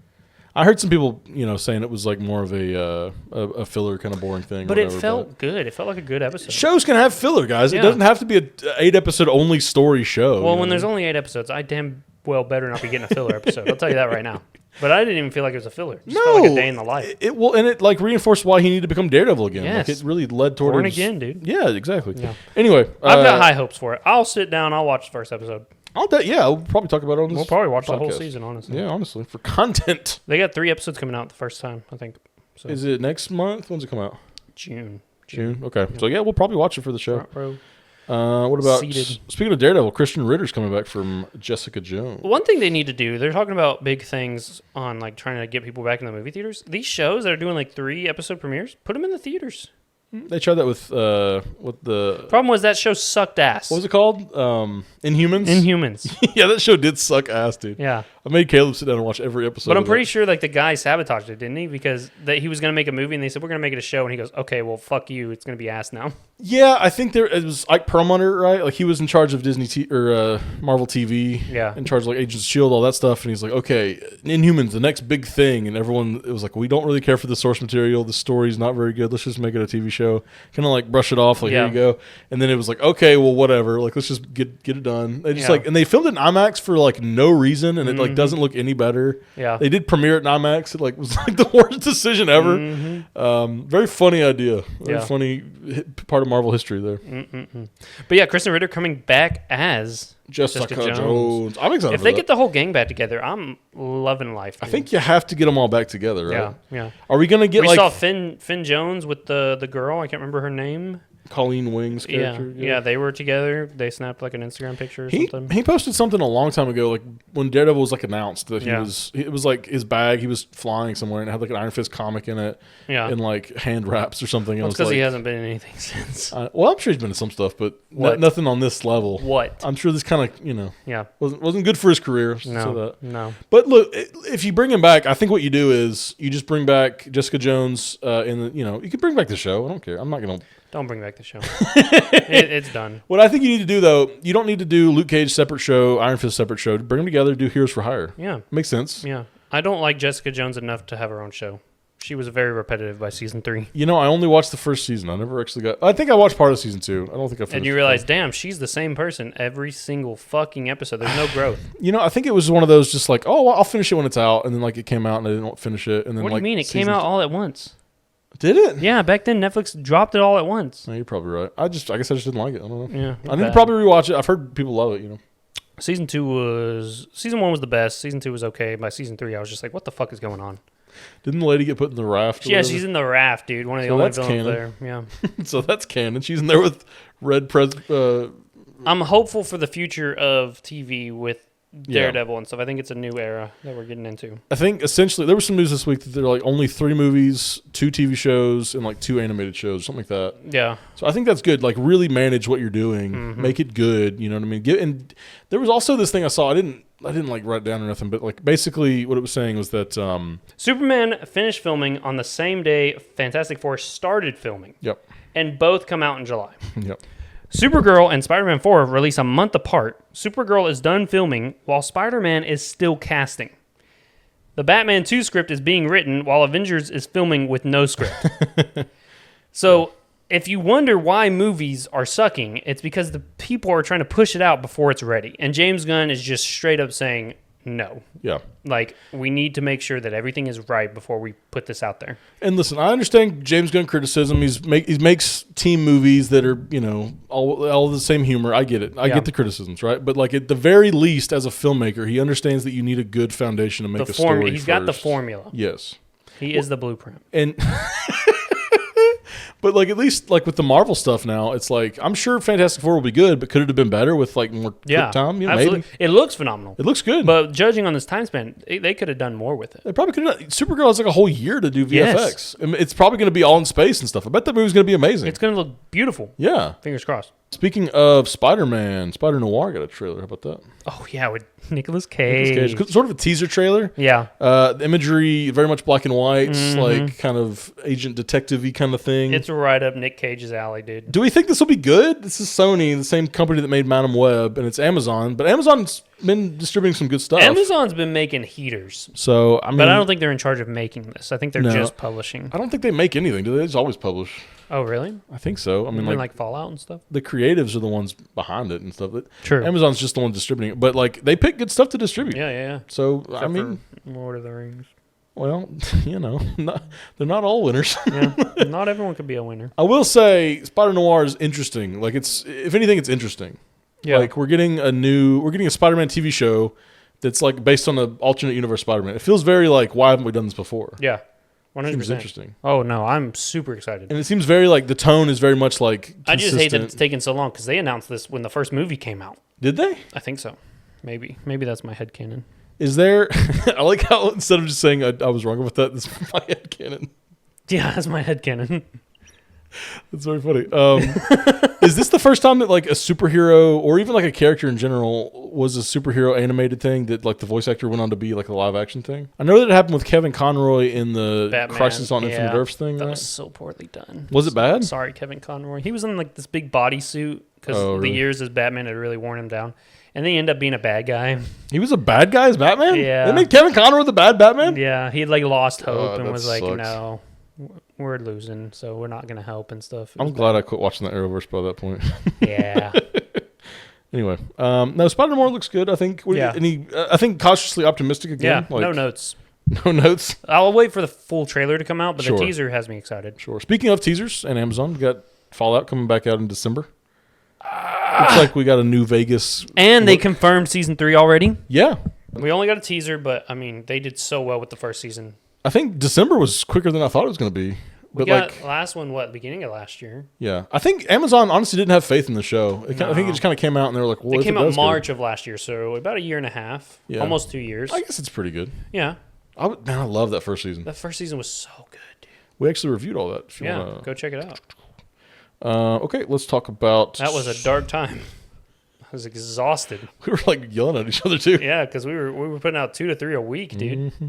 I heard some people, saying it was like more of a filler kind of boring thing. But it felt good. It felt like a good episode. Shows can have filler, guys. It doesn't have to be an 8-episode only story show. Well, when there's only 8 episodes, I damn well better not be getting a filler episode. I'll tell you that right now. But I didn't even feel like it was a filler. It just felt like a day in the life. It like reinforced why he needed to become Daredevil again. Yes. Like it really led toward Born Again, dude. Yeah, exactly. Yeah. Anyway, I've got high hopes for it. I'll sit down. I'll watch the first episode. We'll probably talk about it on this. We'll probably watch podcast. the whole season, honestly. Yeah, honestly, for content. They got 3 episodes coming out the first time, I think. So. Is it next month? When's it come out? June. Okay. Yeah. So we'll probably watch it for the show. What about speaking of Daredevil? Christian Ritter's coming back from Jessica Jones. One thing they need to do, they're talking about big things on like trying to get people back in the movie theaters. These shows that are doing like 3 episode premieres, put them in the theaters. They tried that with the problem was that show sucked ass. What was it called? Inhumans. Inhumans. Yeah, that show did suck ass, dude. Yeah, I made Caleb sit down and watch every episode. But I'm pretty sure like the guy sabotaged it, didn't he? Because he was gonna make a movie and they said we're gonna make it a show, and he goes, okay, well fuck you, it's gonna be ass now. Yeah, I think it was Ike Perlmutter, right? Like he was in charge of Disney or Marvel TV. Yeah, in charge of like Agents of S.H.I.E.L.D., all that stuff, and he's like, okay, Inhumans, the next big thing, and everyone it was like, we don't really care for the source material, the story's not very good, let's just make it a TV show. Kind of like brush it off, like here you go. And then it was like, okay, well whatever, like let's just get it done. They just and they filmed it in IMAX for like no reason, and it like doesn't look any better. Yeah, they did premiere it in IMAX. It like was like the worst decision ever. Very funny idea. Very funny part of Marvel history there. But yeah, Kristen Ritter coming back as Jessica Jones. I'm excited. If they get the whole gang back together, I'm loving life. Dude. I think you have to get them all back together, right? Yeah. Are we gonna get? We saw Finn Jones with the girl. I can't remember her name. Colleen Wing's character. Yeah, they were together. They snapped like an Instagram picture or something. He posted something a long time ago, like when Daredevil was like announced that it was like his bag, he was flying somewhere and it had like an Iron Fist comic in it. Yeah. And like hand wraps or something. Well, it's because he hasn't been in anything since. Well, I'm sure he's been in some stuff, but nothing on this level. What? I'm sure this kind of, wasn't good for his career. No. But look, if you bring him back, I think what you do is you just bring back Jessica Jones you can bring back the show. I don't care. I'm not going to. Don't bring back the show. It's done. What I think you need to do, though, you don't need to do Luke Cage separate show, Iron Fist separate show. Bring them together, do Heroes for Hire. Yeah. Makes sense. Yeah. I don't like Jessica Jones enough to have her own show. She was very repetitive by season 3. I only watched the first season. I never actually I think I watched part of season 2. I don't think I finished. And you realize, damn, she's the same person every single fucking episode. There's no growth. I think it was one of those just like, oh, well, I'll finish it when it's out. And then like it came out and I didn't finish it. And then what do you mean? It came out all at once. Did it? Yeah, back then Netflix dropped it all at once. No, you're probably right. I guess I just didn't like it. I don't know. Yeah, I need to probably rewatch it. I've heard people love it. Season 1 was the best. Season 2 was okay. By season 3, I was just like, what the fuck is going on? Didn't the lady get put in the raft? Yeah, she's in the raft, dude. One of the only villains there. Yeah. So that's canon. She's in there with Red Pres. I'm hopeful for the future of TV with Daredevil and stuff. I think it's a new era that we're getting into. I think essentially there was some news this week that there are like only 3 movies, 2 TV shows, and like 2 animated shows, something like that. Yeah. So I think that's good. Like really manage what you're doing, make it good. You know what I mean? And there was also this thing I saw. I didn't like write it down or nothing, but like basically what it was saying was that Superman finished filming on the same day Fantastic Four started filming. Yep. And both come out in July. Yep. Supergirl and Spider-Man 4 release a month apart. Supergirl is done filming while Spider-Man is still casting. The Batman 2 script is being written while Avengers is filming with no script. So if you wonder why movies are sucking, it's because the people are trying to push it out before it's ready. And James Gunn is just straight up saying no. Yeah. Like, we need to make sure that everything is right before we put this out there. And listen, I understand James Gunn criticism. He makes team movies that are, all the same humor. I get it. I get the criticisms, right? But like at the very least, as a filmmaker, he understands that you need a good foundation to make a story. He's got the formula. Yes. He is the blueprint. And but like at least like with the Marvel stuff now, it's like I'm sure Fantastic Four will be good, but could it have been better with like more quick time? Absolutely. Maybe. It looks phenomenal. It looks good. But judging on this time span, they could have done more with it. They probably could have. Supergirl has like a whole year to do VFX. Yes. I mean, it's probably going to be all in space and stuff. I bet that movie's going to be amazing. It's going to look beautiful. Yeah. Fingers crossed. Speaking of Spider-Man, Spider-Noir got a trailer. How about that? Oh, yeah, with Nicolas Cage. Sort of a teaser trailer. Yeah. The imagery, very much black and white, like kind of agent detective-y kind of thing. It's right up Nick Cage's alley, dude. Do we think this will be good? This is Sony, the same company that made Madame Web, and it's Amazon. But Amazon's been distributing some good stuff. Amazon's been making heaters. So, I mean, but I don't think they're in charge of making this. I think they're just publishing. I don't think they make anything, do they? They just always publish. Oh, really? I think so. I mean, like Fallout and stuff? The creatives are the ones behind it and stuff. True. Amazon's just the one distributing it. But, like, they pick good stuff to distribute. Yeah. So, Except I mean... for Lord of the Rings. Well, they're not all winners. Yeah, not everyone could be a winner. I will say Spider-Noir is interesting. Like, if anything, it's interesting. Yeah. Like, we're getting a Spider-Man TV show that's, like, based on the alternate universe Spider-Man. It feels very like, why haven't we done this before? Yeah. 100%. Seems interesting. Oh, no, I'm super excited. And it seems very like the tone is very much like consistent. I just hate that it's taken so long because they announced this when the first movie came out. Did they? I think so. Maybe that's my headcanon. Is there... I like how instead of just saying I was wrong with that, this is my headcanon. Yeah, that's my headcanon. That's very funny. Is this the first time that like a superhero or even like a character in general was a superhero animated thing that like the voice actor went on to be like a live action thing? I know that it happened with Kevin Conroy in the Batman. Crisis on Infinite Earths thing. That right? was so poorly done. Was it bad? Sorry, Kevin Conroy. He was in like this big bodysuit because really? the years as Batman had really worn him down. And then he ended up being a bad guy. He was a bad guy as Batman? Yeah. They made Kevin Conroy the bad Batman? Yeah, he like lost hope and was like, sucks. no, we're losing, so we're not going to help and stuff. I'm glad I quit watching the Arrowverse by that point. Yeah. Anyway, no, Spider-Man looks good. I think. I think cautiously optimistic again. Yeah, no notes. No notes. I'll wait for the full trailer to come out, but Sure. the teaser has me excited. Sure. Speaking of teasers and Amazon, we got Fallout coming back out in December. Looks like we got a new Vegas. And they confirmed season 3 already. Yeah. We only got a teaser, but I mean, they did so well with the first season. I think December was quicker than I thought it was going to be. We But got last one, beginning of last year? Yeah. I think Amazon honestly didn't have faith in the show. I think it just kind of came out and they were like, well, it came out March of last year, so about a year and a half. Yeah. Almost 2 years. I guess it's pretty good. Yeah. I love that first season. That first season was so good, dude. We actually reviewed all that. If you Yeah, wanna... go check it out. Okay, let's talk about... That was a dark time. I was exhausted. We were like yelling at each other too. Yeah, because we were putting out 2 to 3 a week, dude. Mm-hmm.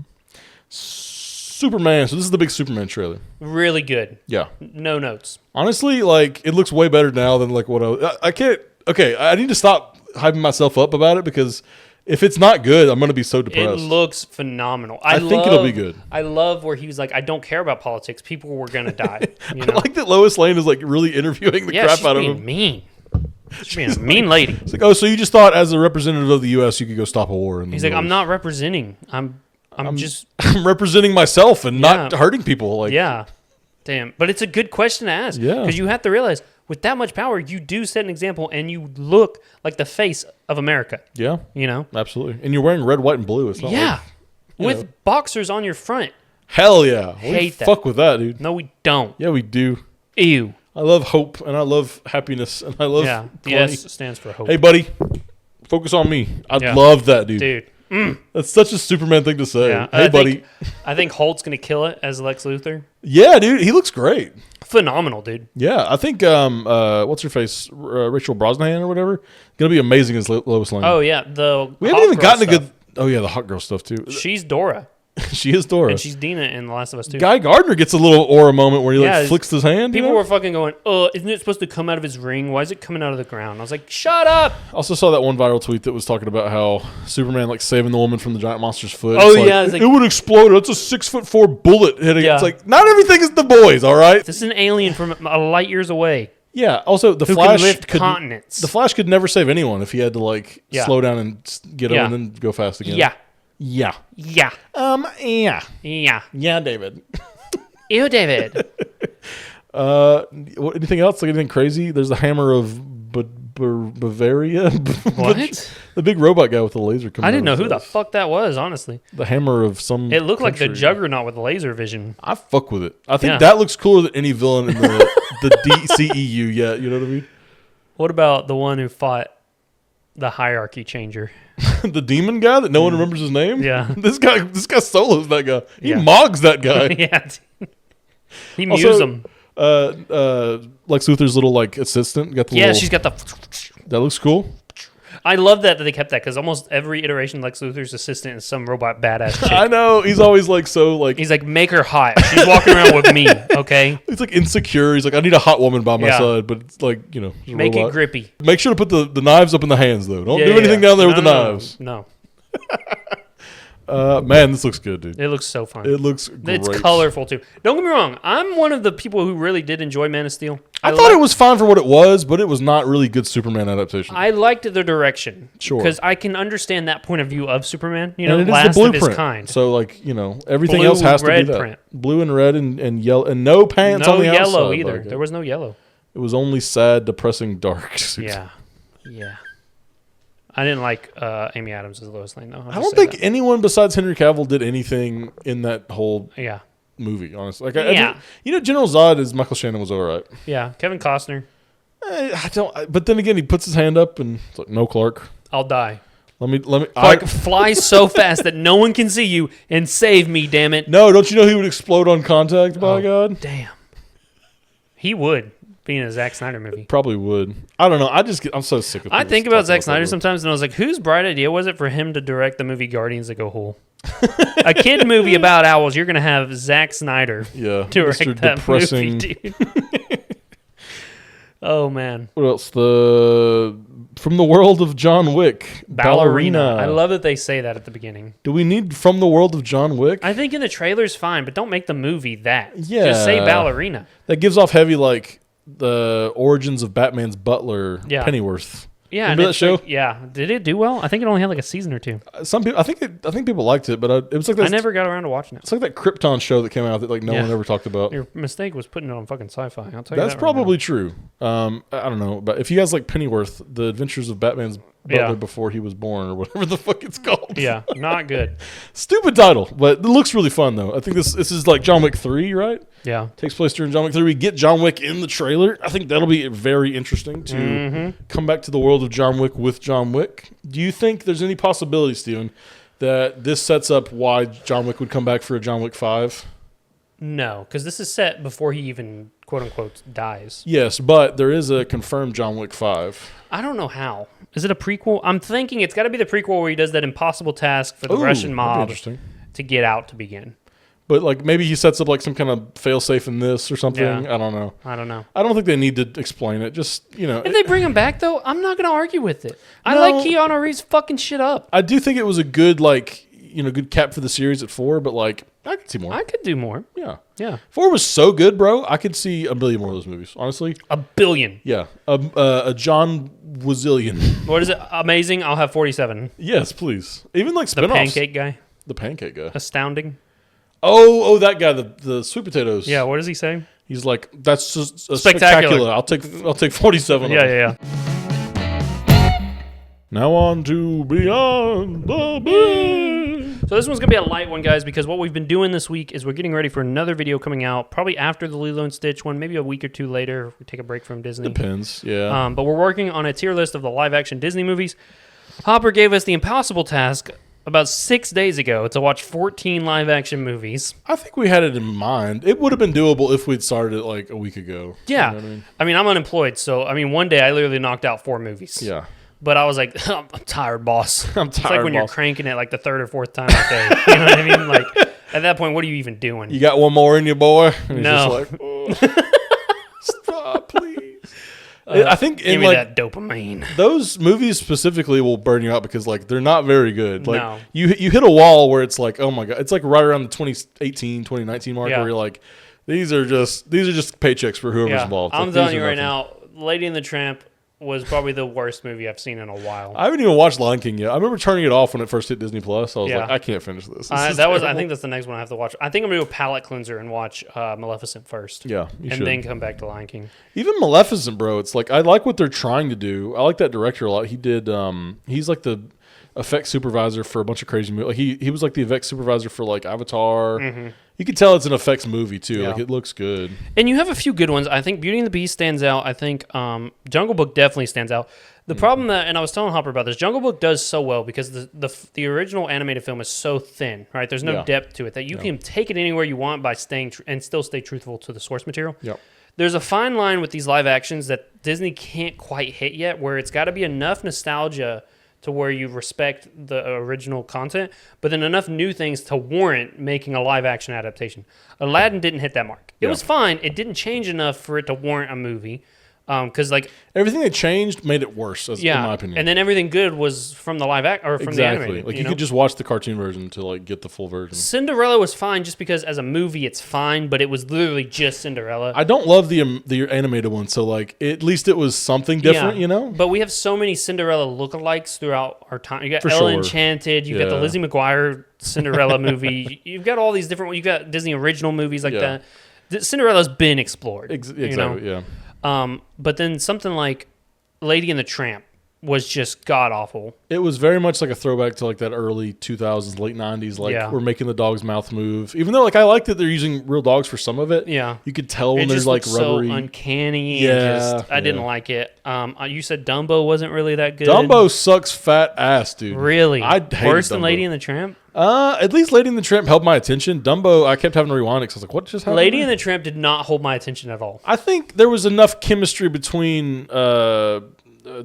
Superman. So this is the big Superman trailer. Really good. Yeah. No notes. Honestly, like it looks way better now than like what I can't. Okay, I need to stop hyping myself up about it because if it's not good, I'm gonna be so depressed. It looks phenomenal. I think it'll be good. I love where he was like, I don't care about politics. People were gonna die. You know? I like that Lois Lane is like really interviewing the crap out of him. She's being mean. She's being a mean lady. It's like, oh, so you just thought as a representative of the U.S. you could go stop a war? He's like, I'm not representing. I'm just I'm representing myself and not hurting people. Like, yeah, damn. But it's a good question to ask. Yeah, because you have to realize with that much power, you do set an example, and you look like the face of America. Yeah, you know, absolutely. And you're wearing red, white, and blue. It's not like, with boxers on your front. Hell yeah, Hate that. Fuck with that, dude. No, we don't. Yeah, we do. Ew. I love hope and I love happiness and I love the S stands for hope. Hey, buddy, Focus on me. I Yeah. love that, dude. Dude. That's such a Superman thing to say. Yeah. Hey, buddy. I think Holt's going to kill it as Lex Luthor. Yeah, dude. He looks great. Phenomenal, dude. Yeah, I think what's her face, Rachel Brosnahan or whatever, gonna be amazing as Lois Lane. Oh, yeah. We haven't even gotten a good. Oh yeah, the hot girl stuff too. She's Dora. She is Dora. And she's Dina in The Last of Us 2. Guy Gardner gets a little aura moment where he like flicks his hand. People were fucking going, isn't it supposed to come out of his ring? Why is it coming out of the ground? I was like, shut up. I also saw that one viral tweet that was talking about how Superman like saving the woman from the giant monster's foot. Oh, it's yeah. Like, it would explode. It's a 6'4" bullet hitting. Yeah. It's like, not everything is the boys, all right? This is an alien from a light years away. Yeah. Also, the Who Flash can lift continents. The Flash could never save anyone if he had to like slow down and get up and then go fast again. Yeah. Yeah. Yeah. Yeah. Yeah. Yeah, David. Ew, David. Anything else? Like anything crazy? There's the hammer of Bavaria. What? The big robot guy with the laser coming I didn't know out of who his the fuck that was, honestly. The hammer of some It looked like the country. Juggernaut with laser vision. I fuck with it. I think that looks cooler than any villain in the DCEU yet. You know what I mean? What about the one who fought the hierarchy changer? The demon guy that no one remembers his name? Yeah. This guy solos that guy. He Yeah. mogs that guy. Yeah. He Also, mews him. Lex Luthor's little like assistant got the Yeah, little, she's got the... that looks cool. I love that they kept that because almost every iteration of Lex Luthor's assistant is some robot badass chick. I know. He's always like so like He's like, make her hot. She's walking around with me, okay? he's like insecure. He's like, I need a hot woman by my Yeah. side, but it's like, you know, he's a Make it robot. grippy. Make sure to put the knives up in the hands though. Don't Yeah, do yeah, anything yeah. down there with No, the no, knives. No. Man, this looks good, dude. It looks so fun. It looks great. It's colorful too. Don't get me wrong. I'm one of the people who really did enjoy Man of Steel. I thought it was fine for what it was, but it was not really good Superman adaptation. I liked the direction. Sure. Because I can understand that point of view of Superman. You know, and it is last the of blueprint. his kind. So like, you know, everything Blue, else has to red be that. print. Blue and red and yellow and no pants No on the yellow outside. either. Like There was no yellow. it was only sad, depressing, dark. Yeah. Yeah. I didn't like Amy Adams as Lois Lane, though. I don't think anyone besides Henry Cavill did anything in that whole Yeah. movie, honestly. Like, Yeah. you know, General Zod as Michael Shannon was all right. Yeah. Kevin Costner. I don't. But then again, he puts his hand up and it's like, no, Clark. I'll die. Let me. Clark, fly so fast that no one can see you and save me, damn it. No, don't you know he would explode on contact? By God, Damn. He would, being a Zack Snyder movie. probably would. I don't know. I'm so sick of. I people think about talking Zack Snyder that. sometimes, and I was like, whose bright idea was it for him to direct the movie Guardians of the Gahul? A kid movie about owls, you're going to have Zack Snyder Yeah, direct Mr. that Depressing. movie, dude. Oh, man. What else? From the world of John Wick, Ballerina. I love that they say that at the beginning. Do we need from the world of John Wick? I think in the trailer's fine, but don't make the movie that. Yeah. Just say ballerina. That gives off heavy like the origins of Batman's butler, Yeah. Pennyworth. Yeah, Remember and that show? like, yeah. Did it do well? I think it only had like a season or two. Some people, I think people liked it, but it was like that. I never got around to watching it. It's like that Krypton show that came out that like no Yeah. one ever talked about. Your mistake was putting it on fucking sci-fi. I'll tell you That's that right probably true. I don't know, but if you guys like Pennyworth, The Adventures of Batman's Butler Yeah. Before He Was Born, or whatever the fuck it's called. now. Yeah, not good. Stupid title, but it looks really fun though. I think this is like John Wick 3, right? Yeah. Takes place during John Wick 3. We get John Wick in the trailer. I think that'll be very interesting to come back to the world of John Wick with John Wick. Do you think there's any possibility, Steven, that this sets up why John Wick would come back for a John Wick 5? No, because this is set before he even quote unquote dies. Yes, but there is a confirmed John Wick 5. I don't know how. Is it a prequel? I'm thinking it's got to be the prequel where he does that impossible task for the Ooh, Russian that'd be mob interesting. to get out to begin. But like maybe he sets up like some kind of failsafe in this or something. Yeah. I don't know. I don't know. I don't think they need to explain it. Just, you know. If they bring him back, though, I'm not going to argue with it. I No. like Keanu Reeves fucking shit up. I do think it was a good like, you know, good cap for the series at 4, but like I could see more. I could do more. Yeah. Yeah. 4 was so good, bro. I could see a billion more of those movies, honestly. A billion. Yeah. A John Wazillion. What is it? Amazing. I'll have 47. Yes, please. Even like The spinoffs. pancake guy. The pancake guy. Astounding. Oh, that guy, the sweet potatoes. Yeah. What does he say? He's like, that's just a Spectacular. spectacular. I'll take 47 Yeah, of them. yeah. Now on to Beyond the Beam. So this one's going to be a light one, guys, because what we've been doing this week is we're getting ready for another video coming out, probably after the Lilo and Stitch one, maybe a week or two later if we take a break from Disney. Depends, yeah. But we're working on a tier list of the live-action Disney movies. Hopper gave us the impossible task about 6 days ago to watch 14 live-action movies. I think we had it in mind. It would have been doable if we'd started it like a week ago. Yeah. You know what I mean? I mean, I'm unemployed, so, one day I literally knocked out 4 movies. Yeah. But I was like, I'm tired, boss. I'm It's like tired, when you're boss. cranking it like the third or fourth time a day. You know what I mean? Like, at that point, what are you even doing? You got one more in you, boy? And No. he's just like, oh, stop, please. I think Give in me like that dopamine. those movies specifically will burn you out because like they're not very good. Like No. you hit a wall where it's like, oh my god, it's like right around the 2018, 2019 mark Yeah. where you're like, these are just paychecks for whoever's involved. I'm Like, telling these you are right nothing. now, Lady and the Tramp was probably the worst movie I've seen in a while. I haven't even watched Lion King yet. I remember turning it off when it first hit Disney Plus. I was Yeah. like, I can't finish this. I This is think terrible. that's the next one I have to watch. I think I'm gonna do a palate cleanser and watch Maleficent first. Yeah, you and should. then come back to Lion King. Even Maleficent, bro. It's like I like what they're trying to do. I like that director a lot. He did. He's like the effects supervisor for a bunch of crazy movies. Like he was like the effects supervisor for like Avatar. Mm-hmm. You can tell it's an effects movie too. Yeah. Like it looks good. And you have a few good ones. I think Beauty and the Beast stands out. I think Jungle Book definitely stands out. The problem that, and I was telling Hopper about this, Jungle Book does so well because the original animated film is so thin, right? There's no Yeah. depth to it that you can take it anywhere you want by staying and still stay truthful to the source material. Yep. There's a fine line with these live actions that Disney can't quite hit yet, where it's got to be enough nostalgia to where you respect the original content, but then enough new things to warrant making a live action adaptation. Aladdin didn't hit that mark. It was fine. It didn't change enough for it to warrant a movie. Because like Everything they changed made it worse, in my opinion. and then everything good was from the live act or from the animated. Like you you know? could just watch the cartoon version to like get the full version. Cinderella was fine just because as a movie it's fine, but it was literally just Cinderella. I don't love the animated one, so like at least it was something different, Yeah. you know. But we have so many Cinderella lookalikes throughout our time. You got For Ella sure. Enchanted. You got the Yeah. Lizzie McGuire Cinderella movie. You've got all these different. You've got Disney original movies like Yeah. that. Cinderella's been explored. Exactly. You know? Yeah. But then something like Lady and the Tramp was just god awful. It was very much like a throwback to like that early 2000s, late 90s. Like Yeah. we're making the dog's mouth move. Even though like I like that they're using real dogs for some of it. Yeah. You could tell when It there's just like looked rubbery. so uncanny. Yeah, And just, I didn't yeah. like it. You said Dumbo wasn't really that good. Dumbo sucks fat ass, dude. Really? I hated Worse than Dumbo. Lady and the Tramp? At least Lady and the Tramp held my attention. Dumbo, I kept having to rewind it because I was like, what just happened? Lady there? and the Tramp did not hold my attention at all. I think there was enough chemistry between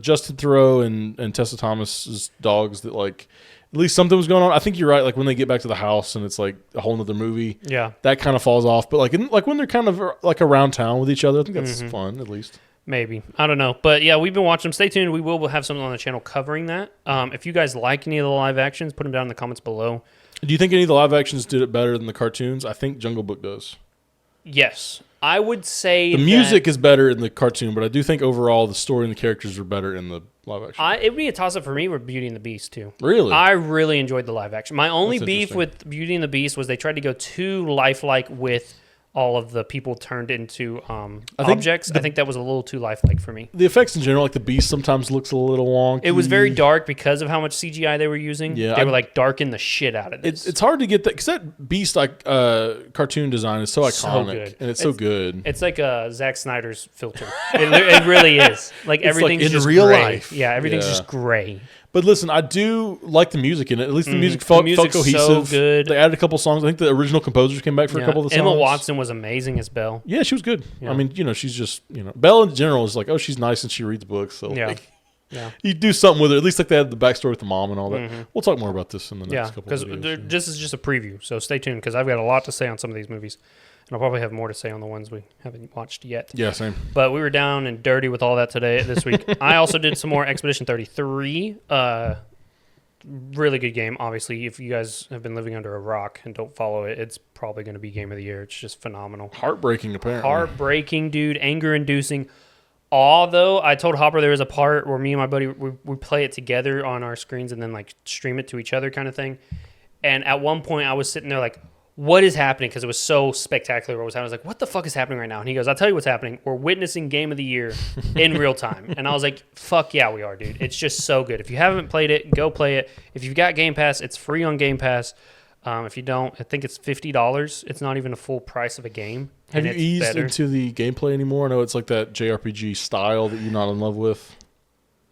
Justin Theroux and Tessa Thomas's dogs that like at least something was going on. I think you're right. Like when they get back to the house and it's like a whole nother movie, Yeah. that kind of falls off. But like when they're kind of like around town with each other, I think that's Mm-hmm. fun at least. Maybe. I don't know. But yeah, we've been watching them. Stay tuned. We will have something on the channel covering that. If you guys like any of the live actions, put them down in the comments below. Do you think any of the live actions did it better than the cartoons? I think Jungle Book does. Yes. I would say The music is better in the cartoon, but I do think overall the story and the characters are better in the live action. it would be a toss-up for me with Beauty and the Beast, too. Really? I really enjoyed the live action. My only That's beef interesting. with Beauty and the Beast was they tried to go too lifelike with all of the people turned into objects. I think that was a little too lifelike for me. The effects in general, like the beast sometimes looks a little wonky. It was very dark because of how much CGI they were using. Yeah, They were like darking the shit out of this. It's hard to get that because that beast like cartoon design is so iconic good. and it's so good. It's like Zack Snyder's filter. It really is. Like It's everything's like in just real gray. life. Yeah, everything's Yeah. just gray. But listen, I do like the music in it. At least the music felt music's so cohesive. good. They added a couple songs. I think the original composers came back for a Yeah. couple of the songs. Emma Watson was amazing as Belle. Yeah, she was good. Yeah. I mean, she's just Belle in general is like, oh, she's nice and she reads books. So Yeah. like, Yeah. you do something with her. At least like they had the backstory with the mom and all that. We'll talk more about this in the next Yeah, couple because of videos. this is just a preview, so stay tuned because I've got a lot to say on some of these movies, and I'll probably have more to say on the ones we haven't watched yet. Yeah, same. But we were down and dirty with all that this week. I also did some more Expedition 33. Really good game. Obviously, if you guys have been living under a rock and don't follow it, it's probably going to be game of the year. It's just phenomenal. Heartbreaking, apparently. Heartbreaking, dude. Anger-inducing. Although I told Hopper there was a part where me and my buddy we play it together on our screens and then like stream it to each other, kind of thing. And at one point, I was sitting there like, "What is happening?" Because it was so spectacular. What was happening? I was like, "What the fuck is happening right now?" And he goes, "I'll tell you what's happening. We're witnessing Game of the Year in real time." And I was like, "Fuck yeah, we are, dude! It's just so good. If you haven't played it, go play it. If you've got Game Pass, it's free on Game Pass. If you don't, I think it's $50. It's not even a full price of a game. Have and you it's eased better. into the gameplay anymore? I know it's like that JRPG style that you're not in love with.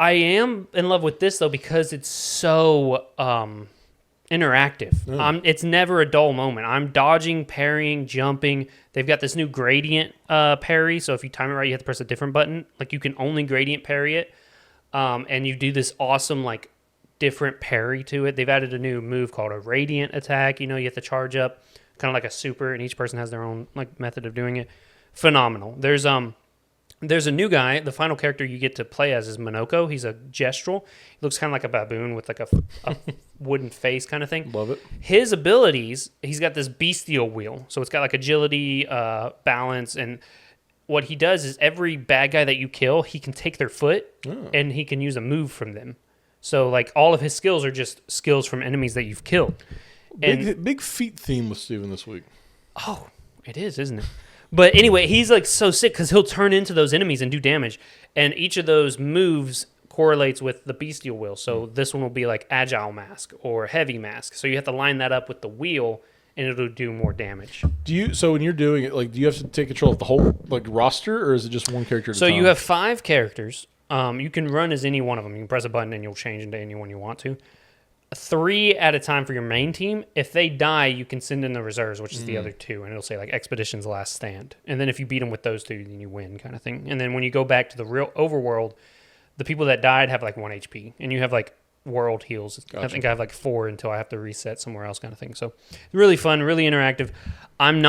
I am in love with this though because it's so interactive. It's never a dull moment. I'm dodging, parrying, jumping. They've got this new gradient parry, so if you time it right, you have to press a different button. Like you can only gradient parry it, and you do this awesome like different parry to it. They've added a new move called a radiant attack. You have to charge up, kind of like a super, and each person has their own like method of doing it. Phenomenal. There's a new guy. The final character you get to play as is Monoko. He's a gestural. He looks kind of like a baboon with like a wooden face kind of thing. Love it. His abilities, he's got this bestial wheel. So it's got like agility, balance, and what he does is every bad guy that you kill, he can take their foot and he can use a move from them. So like all of his skills are just skills from enemies that you've killed. Big feet theme with Steven this week. Oh, it is, isn't it? But anyway, he's like so sick because he'll turn into those enemies and do damage. And each of those moves correlates with the bestial wheel. So this one will be like agile mask or heavy mask. So you have to line that up with the wheel and it'll do more damage. So when you're doing it, like, do you have to take control of the whole like roster, or is it just one character at a time? So you have 5 characters. You can run as any one of them. You can press a button and you'll change into anyone you want to. 3 at a time for your main team. If they die, you can send in the reserves, which is the other 2, and it'll say like Expedition's Last Stand. And then if you beat them with those 2, then you win, kind of thing. And then when you go back to the real overworld, the people that died have like 1 HP, and you have like world heals. Gotcha. I think I have like 4 until I have to reset somewhere else, kind of thing. So really fun, really interactive. I'm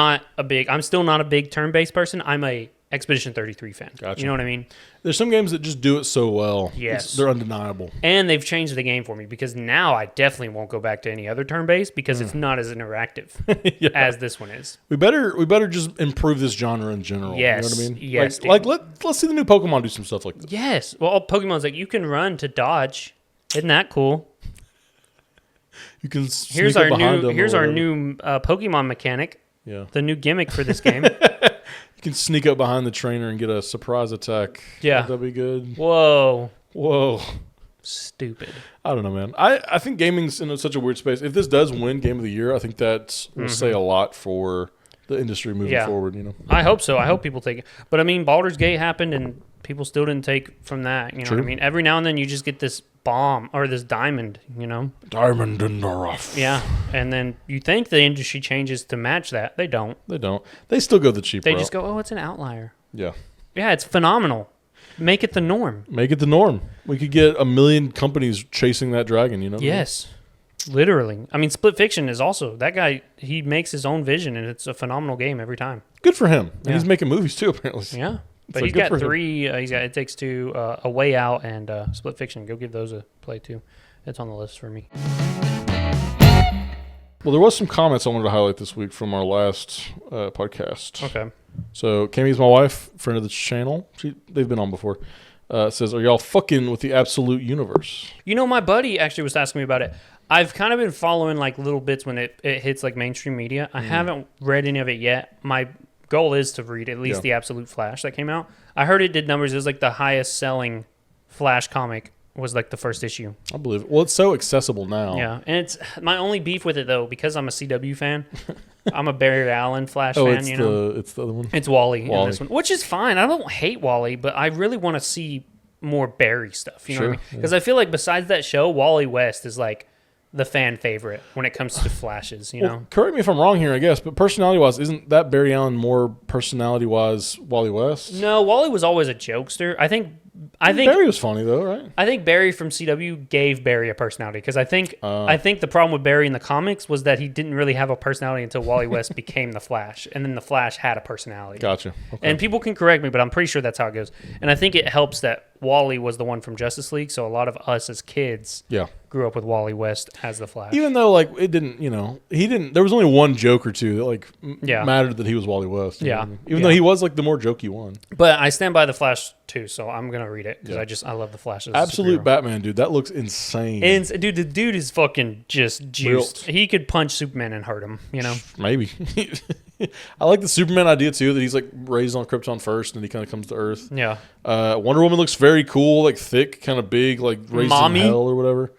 still not a big turn-based person. I'm a Expedition 33 fan. Gotcha. You know what I mean? There's some games that just do it so well. Yes. They're undeniable. And they've changed the game for me because now I definitely won't go back to any other turn-based because it's not as interactive as this one is. We better just improve this genre in general. Yes. You know what I mean? Yes. Let's see the new Pokemon do some stuff like this. Yes. Well, all Pokemon's like you can run to dodge. Isn't that cool? You can Here's our new Pokemon mechanic. Yeah. The new gimmick for this game. You can sneak up behind the trainer and get a surprise attack. Yeah. That'd be good. Whoa. Stupid. I don't know, man. I think gaming's in such a weird space. If this does win Game of the Year, I think that will say a lot for the industry moving forward, I hope so. I hope people take it. But I mean, Baldur's Gate happened and people still didn't take from that. You know what I mean? Every now and then you just get this bomb or this diamond, Diamond in the rough. Yeah. And then you think the industry changes to match that. They don't. They still go the cheap route. They just go, oh, it's an outlier. Yeah. Yeah, it's phenomenal. Make it the norm. We could get 1 million companies chasing that dragon, Yes. Literally. I mean, Split Fiction is also, that guy, he makes his own vision, and it's a phenomenal game every time. Good for him. And he's making movies, too, apparently. Yeah. But he's got 3, It Takes Two, A Way Out, and Split Fiction. Go give those a play, too. It's on the list for me. Well, there was some comments I wanted to highlight this week from our last podcast. Okay. So, Cammy's my wife, friend of the channel. They've been on before. Says, are y'all fucking with the absolute universe? My buddy actually was asking me about it. I've kind of been following like little bits when it hits like mainstream media. I haven't read any of it yet. My goal is to read at least the Absolute Flash that came out. I heard it did numbers. It was like the highest selling Flash comic was like the first issue. I believe it. Well, it's so accessible now. Yeah, and it's my only beef with it though, because I'm a CW fan. I'm a Barry Allen Flash fan. It's the other one. It's Wally in this one, which is fine. I don't hate Wally, but I really want to see more Barry stuff. You know what I mean? Because I feel like besides that show, Wally West is like the fan favorite when it comes to Flashes. Correct me if I'm wrong here, I guess, but personality-wise, isn't that Barry Allen more personality-wise Wally West? No, Wally was always a jokester. I think Barry was funny though, right? I think Barry from CW gave Barry a personality because I think the problem with Barry in the comics was that he didn't really have a personality until Wally West became the Flash, and then the Flash had a personality. Gotcha. Okay. And people can correct me, but I'm pretty sure that's how it goes. And I think it helps that Wally was the one from Justice League, so a lot of us as kids grew up with Wally West as the Flash. Even though it didn't, he didn't. There was only one joke or two that mattered that he was Wally West. Even though he was the more jokey one. But I stand by the Flash too, so I'm gonna read it because I love the Flash. Absolute Batman, dude. That looks insane. Dude, the dude is fucking just juiced. He could punch Superman and hurt him. Maybe. I like the Superman idea too, that he's raised on Krypton first and he kind of comes to Earth. Yeah. Wonder Woman looks very cool, thick, kind of big, raised in hell or whatever.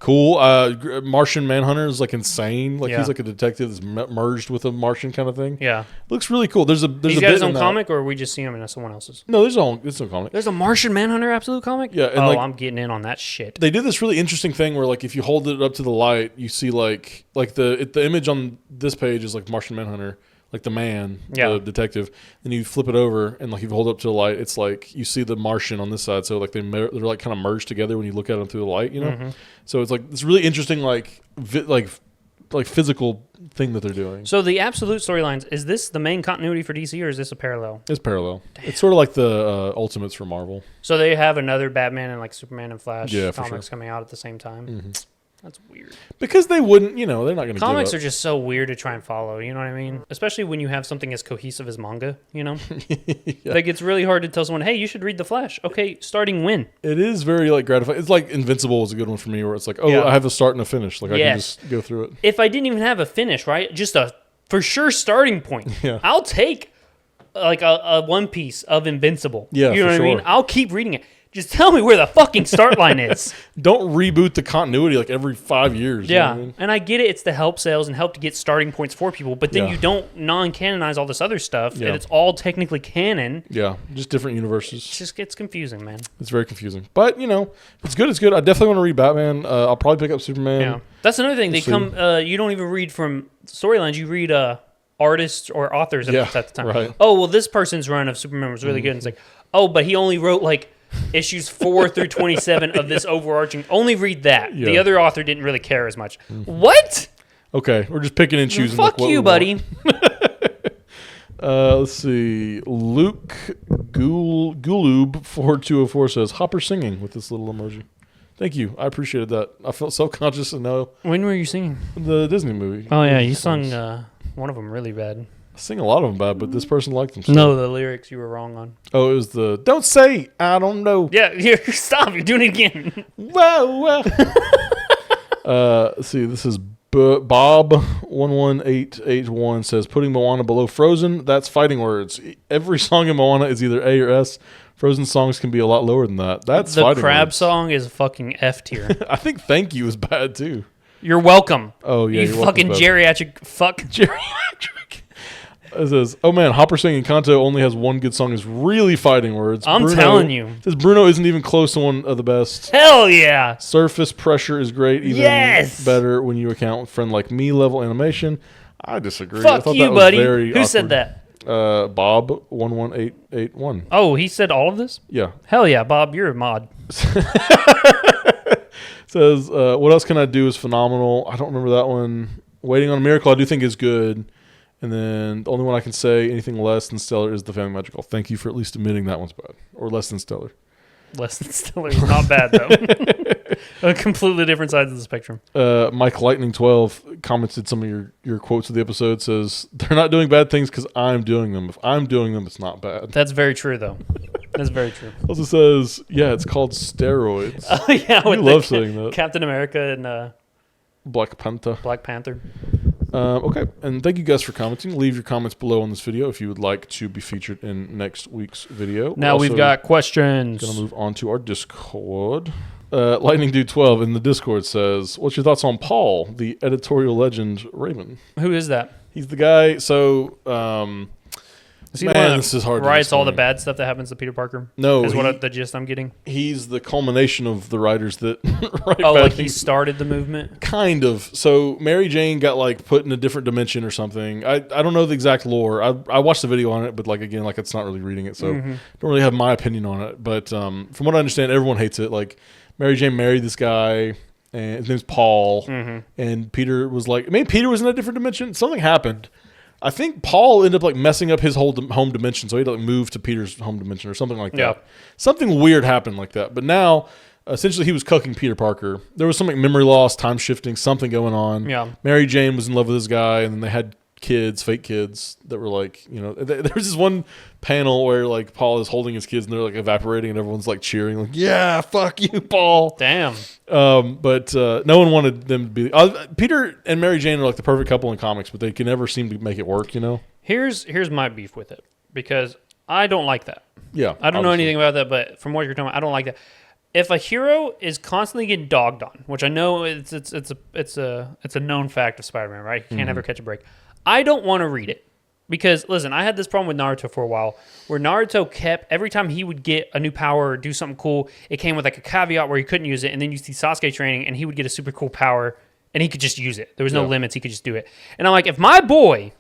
cool. Martian Manhunter is like insane. Like he's like a detective that's merged with a Martian kind of thing. Yeah, looks really cool. He's got his own comic, or we just see him in someone else's? No, there's no comic. There's a Martian Manhunter Absolute comic. Yeah, and I'm getting in on that shit. They did this really interesting thing where like if you hold it up to the light, you see like the image on this page is like Martian Manhunter. Like the man, the detective, and you flip it over, and like you hold it up to the light, it's like you see the Martian on this side. So like they're like kind of merged together when you look at them through the light, you know. Mm-hmm. So it's like this really interesting like physical thing that they're doing. So the Absolute storylines, is this the main continuity for DC, or is this a parallel? It's parallel. Damn. It's sort of like the Ultimates for Marvel. So they have another Batman and like Superman and Flash comics coming out at the same time. Mm-hmm. That's weird. Because they wouldn't, they're not going to. Comics are just so weird to try and follow. You know what I mean? Especially when you have something as cohesive as manga. Like it's really hard to tell someone, "Hey, you should read the Flash." Okay, starting when? It is very like gratifying. It's like Invincible was a good one for me, where it's like, I have a start and a finish. Like I can just go through it. If I didn't even have a finish, right? Just a for sure starting point. Yeah. I'll take like a One Piece of Invincible. Yeah, you know what I mean? I'll keep reading it. Just tell me where the fucking start line is. Don't reboot the continuity like every 5 years. Yeah, you know what I mean? And I get it. It's to help sales and help to get starting points for people. But then you don't non-canonize all this other stuff, and it's all technically canon. Yeah, just different universes. It just gets confusing, man. It's very confusing. But, it's good. It's good. I definitely want to read Batman. I'll probably pick up Superman. Yeah, that's another thing. You don't even read from storylines. You read artists or authors at the time. Right. Oh, well, this person's run of Superman was really good. And it's like, oh, but he only wrote like issues 4 through 27 of this overarching. Only read that. Yeah. The other author didn't really care as much. What? Okay, we're just picking and choosing. Fuck you, buddy. Let's see. Luke Guloob 4204 says Hopper singing with this little emoji. Thank you. I appreciated that. I felt self-conscious to know. When were you singing? The Disney movie. Oh yeah, you sung one of them really bad. I sing a lot of them bad, but this person liked them. So. No, the lyrics you were wrong on. Oh, it was the "Don't say I don't know." Yeah, stop! You're doing it again. Whoa. Let's see. This is Bob11881 says putting Moana below Frozen. That's fighting words. Every song in Moana is either A or S. Frozen songs can be a lot lower than that. That's the fighting crab words. Song is fucking F tier. I think "Thank You" is bad too. You're welcome. Oh yeah, you fucking geriatric fuck. Geriatric. It says, "Oh man, Hopper singing Kanto only has one good song. Is really fighting words." I'm telling you. It says Bruno isn't even close to one of the best. Hell yeah! Surface Pressure is great. Even better when you account with friend like me level animation. I disagree. Fuck I you, that was buddy. Very Who awkward. said that? Bob11881. Oh, he said all of this? Yeah. Hell yeah, Bob. You're a mod. Says, what else can I do is phenomenal. I don't remember that one. Waiting on a Miracle I do think is good. And then the only one I can say anything less than stellar is The Family Magical. Thank you for at least admitting that one's bad. Or less than stellar. Less than stellar is not bad, though. On completely different sides of the spectrum. Mike Lightning 12 commented some of your quotes of the episode. Says, they're not doing bad things because I'm doing them. If I'm doing them, it's not bad. That's very true, though. That's very true. Also says, yeah, it's called steroids. Oh, yeah. You love saying that. Captain America and Black Panther. Okay, and thank you guys for commenting. Leave your comments below on this video if you would like to be featured in next week's video. Now we've got questions. Going to move on to our Discord. Lightning Dude 12 in the Discord says, "What's your thoughts on Paul, the editorial legend Raven?" Who is that? He's the guy. So, is he this is hard. Writes all the bad stuff that happens to Peter Parker. No, is what the gist I'm getting. He's the culmination of the writers that write. Oh, like he started the movement. Kind of. So Mary Jane got like put in a different dimension or something. I don't know the exact lore. I watched the video on it, but like again, like it's not really reading it, so don't really have my opinion on it. But from what I understand, everyone hates it. Like Mary Jane married this guy, and his name's Paul, and Peter was like, maybe Peter was in a different dimension. Something happened. I think Paul ended up like messing up his whole home dimension, so he had to like move to Peter's home dimension or something like that. Yeah. Something weird happened like that. But now, essentially, he was cucking Peter Parker. There was something memory loss, time shifting, something going on. Yeah. Mary Jane was in love with this guy, and then they had kids, fake kids that were like, there was this one panel where like Paul is holding his kids and they're like evaporating, and everyone's like cheering, like, "Yeah, fuck you, Paul." Damn. But no one wanted them to be. Peter and Mary Jane are like the perfect couple in comics, but they can never seem to make it work. Here's my beef with it, because I don't like that. Yeah, I don't know anything about that, but from what you're talking about, I don't like that. if a hero is constantly getting dogged on, which I know it's a known fact of Spider-Man, right? He can't ever catch a break. I don't want to read it. Because, listen, I had this problem with Naruto for a while, where Naruto kept, every time he would get a new power or do something cool, it came with like a caveat where he couldn't use it, and then you see Sasuke training, and he would get a super cool power, and he could just use it. There was no limits, he could just do it. And I'm like, if my boy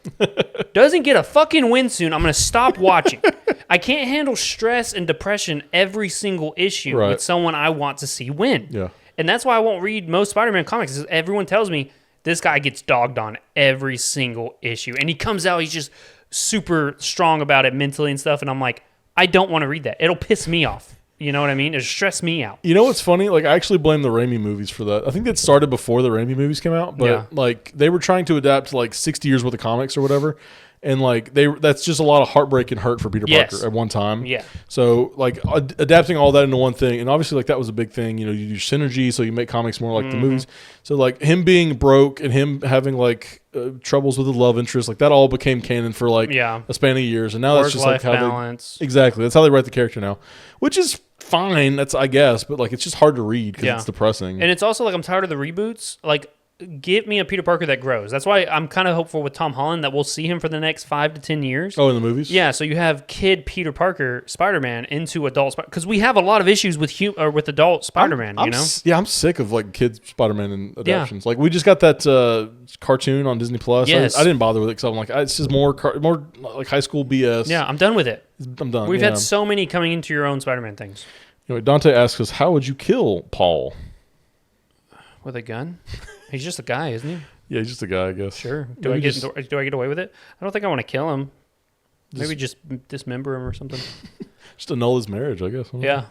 doesn't get a fucking win soon, I'm going to stop watching. I can't handle stress and depression every single issue with someone I want to see win. Yeah. And that's why I won't read most Spider-Man comics, is everyone tells me, this guy gets dogged on every single issue. And he comes out, he's just super strong about it mentally and stuff. And I'm like, I don't want to read that. It'll piss me off. You know what I mean? It'll stress me out. You know what's funny? Like, I actually blame the Raimi movies for that. I think that started before the Raimi movies came out. But, like, they were trying to adapt to, like, 60 years worth of comics or whatever. And, like, that's just a lot of heartbreak and hurt for Peter Parker at one time. Yeah. So, like, adapting all that into one thing. And obviously, like, that was a big thing. You know, you do synergy, so you make comics more like the movies. So, like, him being broke and him having, like, troubles with the love interest, like, that all became canon for, like, a span of years. And now that's just, like, how balance. Exactly. That's how they write the character now. Which is fine, that's, I guess. But, like, it's just hard to read because it's depressing. And it's also, like, I'm tired of the reboots. Like, give me a Peter Parker that grows. That's why I'm kind of hopeful with Tom Holland that we'll see him for the next 5 to 10 years. Oh, in the movies? Yeah, so you have kid Peter Parker Spider-Man into adult Spider-Man. Because we have a lot of issues with with adult Spider-Man, you know? I'm sick of, like, kids Spider-Man and adaptions. Like, we just got that cartoon on Disney+. Yes. I didn't bother with it because I'm like, it's just more like high school BS. Yeah, I'm done with it. I'm done. We've had so many coming into your own Spider-Man things. Anyway, Dante asks us, how would you kill Paul? With a gun? He's just a guy, isn't he? Yeah, he's just a guy, I guess. Sure. Do I get away with it? I don't think I want to kill him. Maybe just dismember him or something. Just annul his marriage, I guess. Yeah.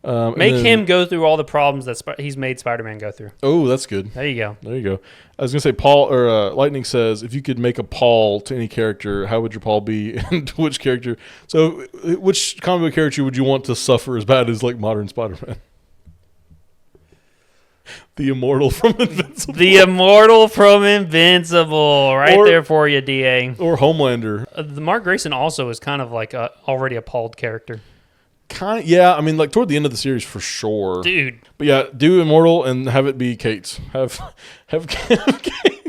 Make him go through all the problems that he's made Spider-Man go through. Oh, that's good. There you go. There you go. I was going to say, Paul or Lightning says, if you could make a Paul to any character, how would your Paul be, and which character? So, which comic book character would you want to suffer as bad as, like, modern Spider-Man? The Immortal from Invincible. The Immortal from Invincible. Right there for you, DA. Or Homelander. The Mark Grayson also is kind of like already a Pauled character. Yeah, I mean, like, toward the end of the series, for sure. Dude. But yeah, do Immortal and have it be Kate's. Have Kate.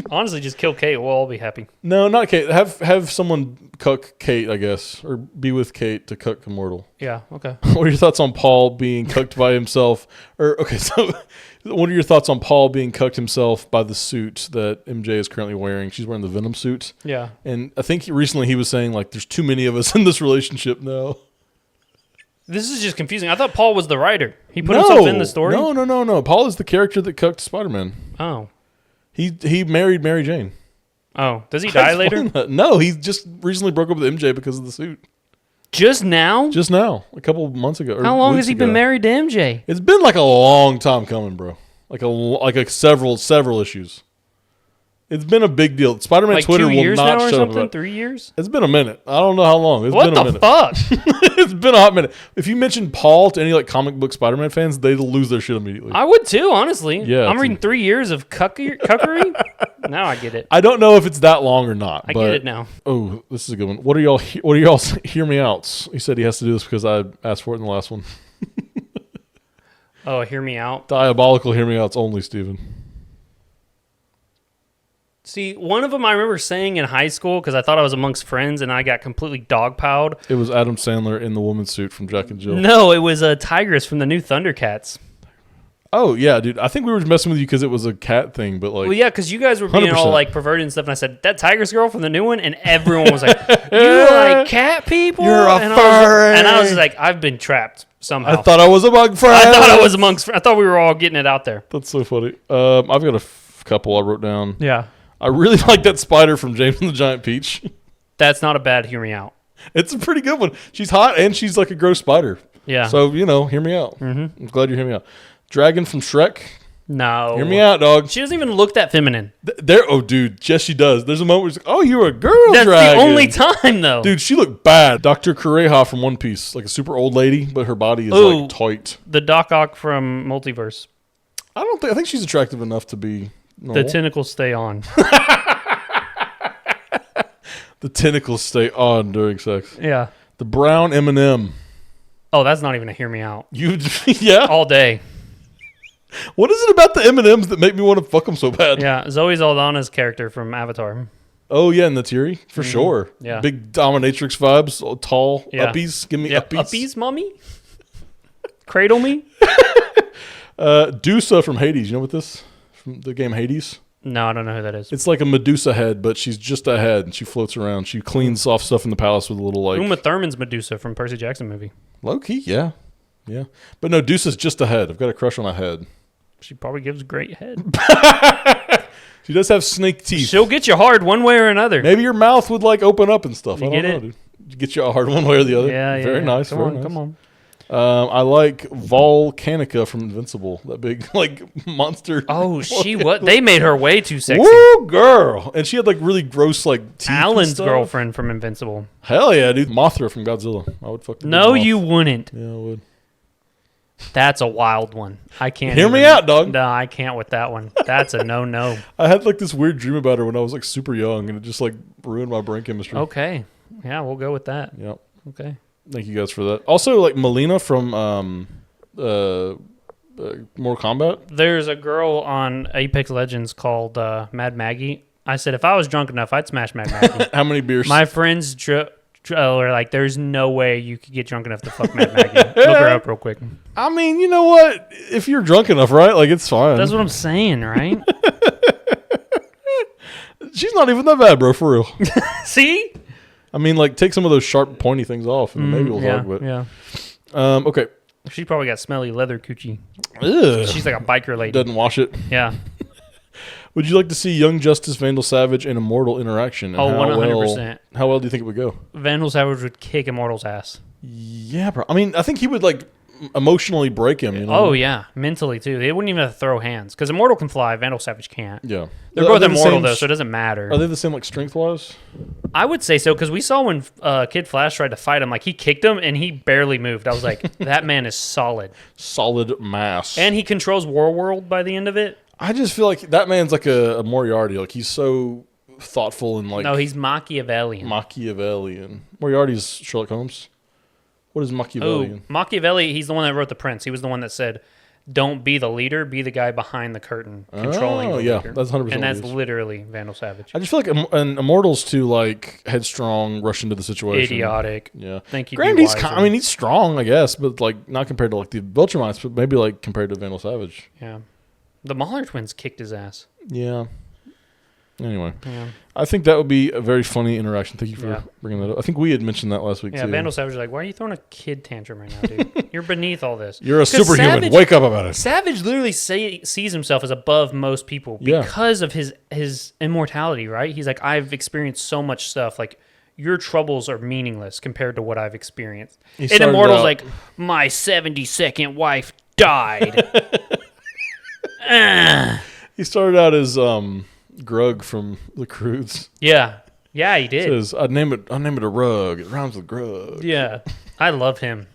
Honestly, just kill Kate. We'll all be happy. No, not Kate. Have someone cook Kate, I guess. Or be with Kate to cook Immortal. Yeah, okay. What are your thoughts on Paul being cooked by himself? So what are your thoughts on Paul being cooked himself by the suit that MJ is currently wearing? She's wearing the Venom suit. Yeah. And I think recently he was saying, like, there's too many of us in this relationship now. This is just confusing. I thought Paul was the writer. He put himself in the story? No. Paul is the character that cooked Spider-Man. Oh. He married Mary Jane. Oh. Does he die later? No, he just recently broke up with MJ because of the suit. Just now? Just now. A couple of months ago. How long has he been married to MJ? It's been like a long time coming, bro. Like several issues. It's been a big deal. Spider-Man like Twitter 2 years will not now or shut something? up. 3 years? It's been a minute. I don't know how long. It's what been a minute. What the fuck? It's been a hot minute. If you mention Paul to any, like, comic book Spider-Man fans, they'll lose their shit immediately. I would too, honestly. Yeah, I'm reading 3 years of cuckery. Now I get it. I don't know if it's that long or not. I get it now. Oh, this is a good one. What are y'all hear me outs? He said he has to do this because I asked for it in the last one. Oh, hear me out. Diabolical hear me outs only, Steven. See, one of them I remember saying in high school because I thought I was amongst friends and I got completely dogpiled. It was Adam Sandler in the woman's suit from Jack and Jill. No, it was a Tigress from the new Thundercats. Oh, yeah, dude. I think we were messing with you because it was a cat thing, but like... Well, yeah, because you guys were being 100%. all like perverted and stuff, and I said, that Tigress girl from the new one, and everyone was like, you like cat people? You're a furry. And I was just like, I've been trapped somehow. I thought I was among friends. I thought we were all getting it out there. That's so funny. I've got a couple I wrote down. Yeah. I really like that spider from James and the Giant Peach. That's not a bad hear me out. It's a pretty good one. She's hot, and she's like a gross spider. Yeah. So, hear me out. Mm-hmm. I'm glad you hear me out. Dragon from Shrek. No. Hear me out, dog. She doesn't even look that feminine. Oh, dude. Yes, she does. There's a moment where she's like, oh, you're a girl That's dragon. the only time, though. Dude, she looked bad. Dr. Kureha from One Piece. Like a super old lady, but her body is like tight. The Doc Ock from Multiverse. I think she's attractive enough to be normal. The tentacles stay on. The tentacles stay on during sex. Yeah. The brown M&M. Oh, that's not even a hear me out. Yeah. All day. What is it about the M&Ms that make me want to fuck them so bad? Yeah, Zoe Saldana's character from Avatar. Oh yeah, and the Teary for sure. Yeah, big dominatrix vibes, tall uppies. Give me uppies. Uppies, mommy. Cradle me. Dusa from Hades. You know what this from the game Hades? No, I don't know who that is. It's like a Medusa head, but she's just a head, and she floats around. She cleans off stuff in the palace with a little like. Uma Thurman's Medusa from Percy Jackson movie. Low key, yeah. But no, Dusa's just a head. I've got a crush on a head. She probably gives great head. She does have snake teeth. She'll get you hard one way or another. Maybe your mouth would like open up and stuff. You I don't get know, it? dude. Get you hard one way or the other. Yeah, Very nice. Come on. I like Volcanica from Invincible. That big like monster. Oh, they made her way too sexy. Woo, girl. And she had like really gross like teeth. Alan's girlfriend from Invincible. Hell yeah, dude. Mothra from Godzilla. I would fuck. No, you wouldn't. Yeah, I would. That's a wild one. I can't. Hear me out, dog. No, I can't with that one. That's a no. I had like this weird dream about her when I was like super young, and it just like ruined my brain chemistry. Okay. Yeah, we'll go with that. Yep. Okay. Thank you guys for that. Also, like Melina from Mortal Kombat. There's a girl on Apex Legends called Mad Maggie. I said if I was drunk enough, I'd smash Mad Maggie. How many beers? My friends were like, "There's no way you could get drunk enough to fuck Mad Maggie." Look her up real quick. I mean, you know what? If you're drunk enough, right? Like it's fine. That's what I'm saying, right? She's not even that bad, bro. For real. See? I mean, like take some of those sharp, pointy things off, and maybe we'll talk. But yeah. Okay. She probably got smelly leather coochie. Ugh. She's like a biker lady. Doesn't wash it. Yeah. Would you like to see Young Justice, Vandal Savage, and Immortal interaction? And 100%. How well do you think it would go? Vandal Savage would kick Immortal's ass. Yeah, bro. I mean, I think he would like emotionally break him. You know? Oh yeah, mentally too. They wouldn't even have to throw hands because Immortal can fly. Vandal Savage can't. Yeah, they're both immortal though, so it doesn't matter. Are they the same like strength wise? I would say so because we saw when Kid Flash tried to fight him, like he kicked him and he barely moved. I was like, that man is solid. Solid mass. And he controls War World by the end of it. I just feel like that man's like a Moriarty. Like he's so thoughtful and like. No, he's Machiavellian. Moriarty's Sherlock Holmes. What is Machiavellian? Oh, Machiavelli, he's the one that wrote The Prince. He was the one that said, don't be the leader, be the guy behind the curtain controlling the leader. That's 100%. And that's literally Vandal Savage. I just feel like an Immortal's too like headstrong, rush into the situation. Idiotic. Yeah. Think he'd Granted, be he's I mean, he's strong, I guess, but like not compared to like the Viltrumites, but maybe like compared to Vandal Savage. Yeah. The Mahler twins kicked his ass. Yeah. Anyway, yeah. I think that would be a very funny interaction. Thank you for bringing that up. I think we had mentioned that last week, too. Yeah, Vandal Savage was like, why are you throwing a kid tantrum right now, dude? You're beneath all this. You're a superhuman. Wake up about it. Savage literally sees himself as above most people because of his immortality, right? He's like, I've experienced so much stuff. Like, your troubles are meaningless compared to what I've experienced. And Immortal's like, my 72nd wife died. He started out as Grug from the Croods. Yeah, he did. Says, I'd name it a rug. It rhymes with Grug. Yeah, I love him.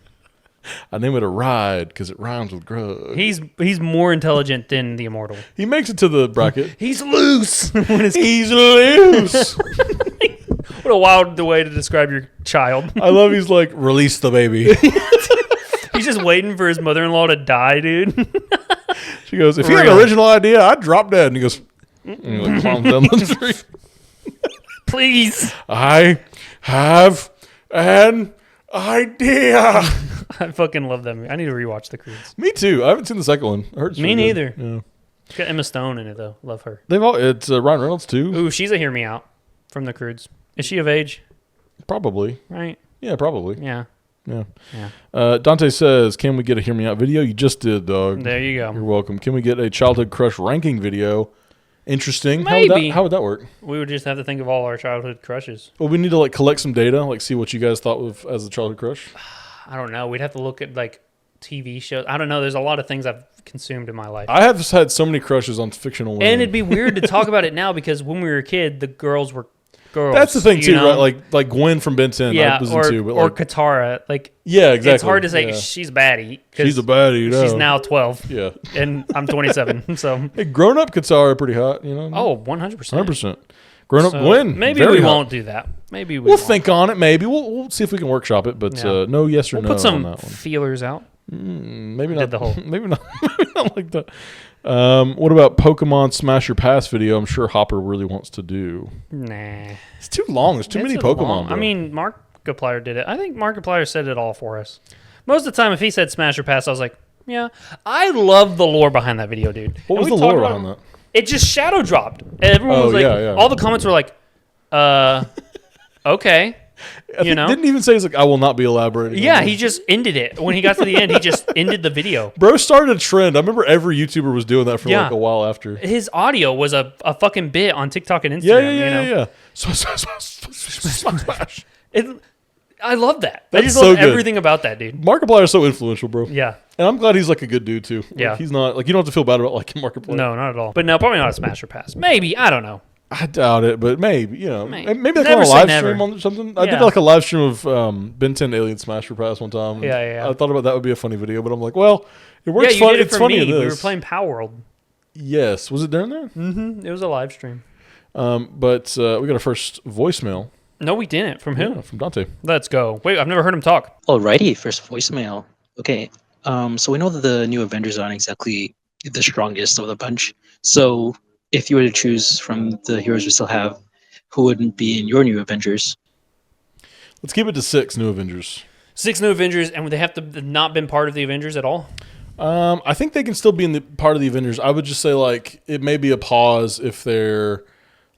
I name it a ride because it rhymes with Grug. He's more intelligent than the Immortal. He makes it to the bracket. He's loose. He's loose. What a wild way to describe your child. I love he's like, release the baby. He's just waiting for his mother-in-law to die, dude. She goes, if you had an original idea, I'd drop dead. And he goes, and he like climbs down the tree. Please. I have an idea. I fucking love them. I need to rewatch The Croods. Me too. I haven't seen the second one. I heard it's Me really neither. good. Yeah. It's got Emma Stone in it, though. Love her. It's Ryan Reynolds too. Ooh, she's a hear me out from The Croods. Is she of age? Probably. Right? Yeah, probably. Yeah. Dante says, can we get a hear me out video? You just did, dog. There you go. You're welcome. Can we get a childhood crush ranking video? Interesting. Maybe. How would that work? We would just have to think of all our childhood crushes. Well, we need to like collect some data, like see what you guys thought of as a childhood crush. I don't know. We'd have to look at like TV shows. I don't know. There's a lot of things I've consumed in my life. I have had so many crushes on fictional women. And it'd be weird to talk about it now because when we were a kid, the girls were girls. That's the thing too, know? right? Like Gwen from Ben 10. Yeah, I was into, but or like, Katara. Like, yeah, exactly. It's hard to say she's a baddie. She's a baddie. She's now 12. Yeah, and I'm 27. So hey, grown up Katara pretty hot. You know. Oh, 100%. 100%. Grown up win. Maybe Very we hot. won't do that. Maybe We'll think on it. Maybe we'll see if we can workshop it. But no, yes or we'll no. put some on that one. feelers out. Maybe not Did the whole. Maybe not. Maybe not like that. What about Pokemon Smash Your Pass video? I'm sure Hopper really wants to do. Nah, It's too long. There's too many Pokemon. I mean, Markiplier did it. I think Markiplier said it all for us. Most of the time, if he said Smash or Pass, I was like, yeah. I love the lore behind that video, dude. What was the lore behind that? It just shadow dropped. Everyone was like, all the comments were like, okay. Didn't even say, he's like, I will not be elaborating. Yeah, he just ended it. When he got to the end, he just ended the video. Bro started a trend. I remember every YouTuber was doing that for like a while after. His audio was a fucking bit on TikTok and Instagram. Yeah. Smash. I love that. That's I just so love good. everything about that, dude. Markiplier is so influential, bro. Yeah. And I'm glad he's like a good dude too. Like, Yeah. he's not like, you don't have to feel bad about liking Markiplier. No, not at all. But no, probably not a Smash or Pass. Maybe. I don't know. I doubt it, but maybe, maybe like Never on a say live never. stream on something. I did like a live stream of Ben 10 Alien Smash Pass one time. Yeah. I thought about that would be a funny video, but I'm like, well, it works. Yeah, you fun. did it It's for funny me. in this. We were playing Power World. Yes, was it during there? Mm-hmm. It was a live stream. But we got our first voicemail. No, we didn't. From who? Yeah, from Dante. Let's go. Wait, I've never heard him talk. Alrighty, first voicemail. Okay, so we know that the new Avengers aren't exactly the strongest of the bunch. So if you were to choose from the heroes we still have, who would be in your new Avengers? Let's keep it to 6 new Avengers. 6 new Avengers, and would they have to not been part of the Avengers at all? I think they can still be in the part of the Avengers. I would just say like it may be a pause if they're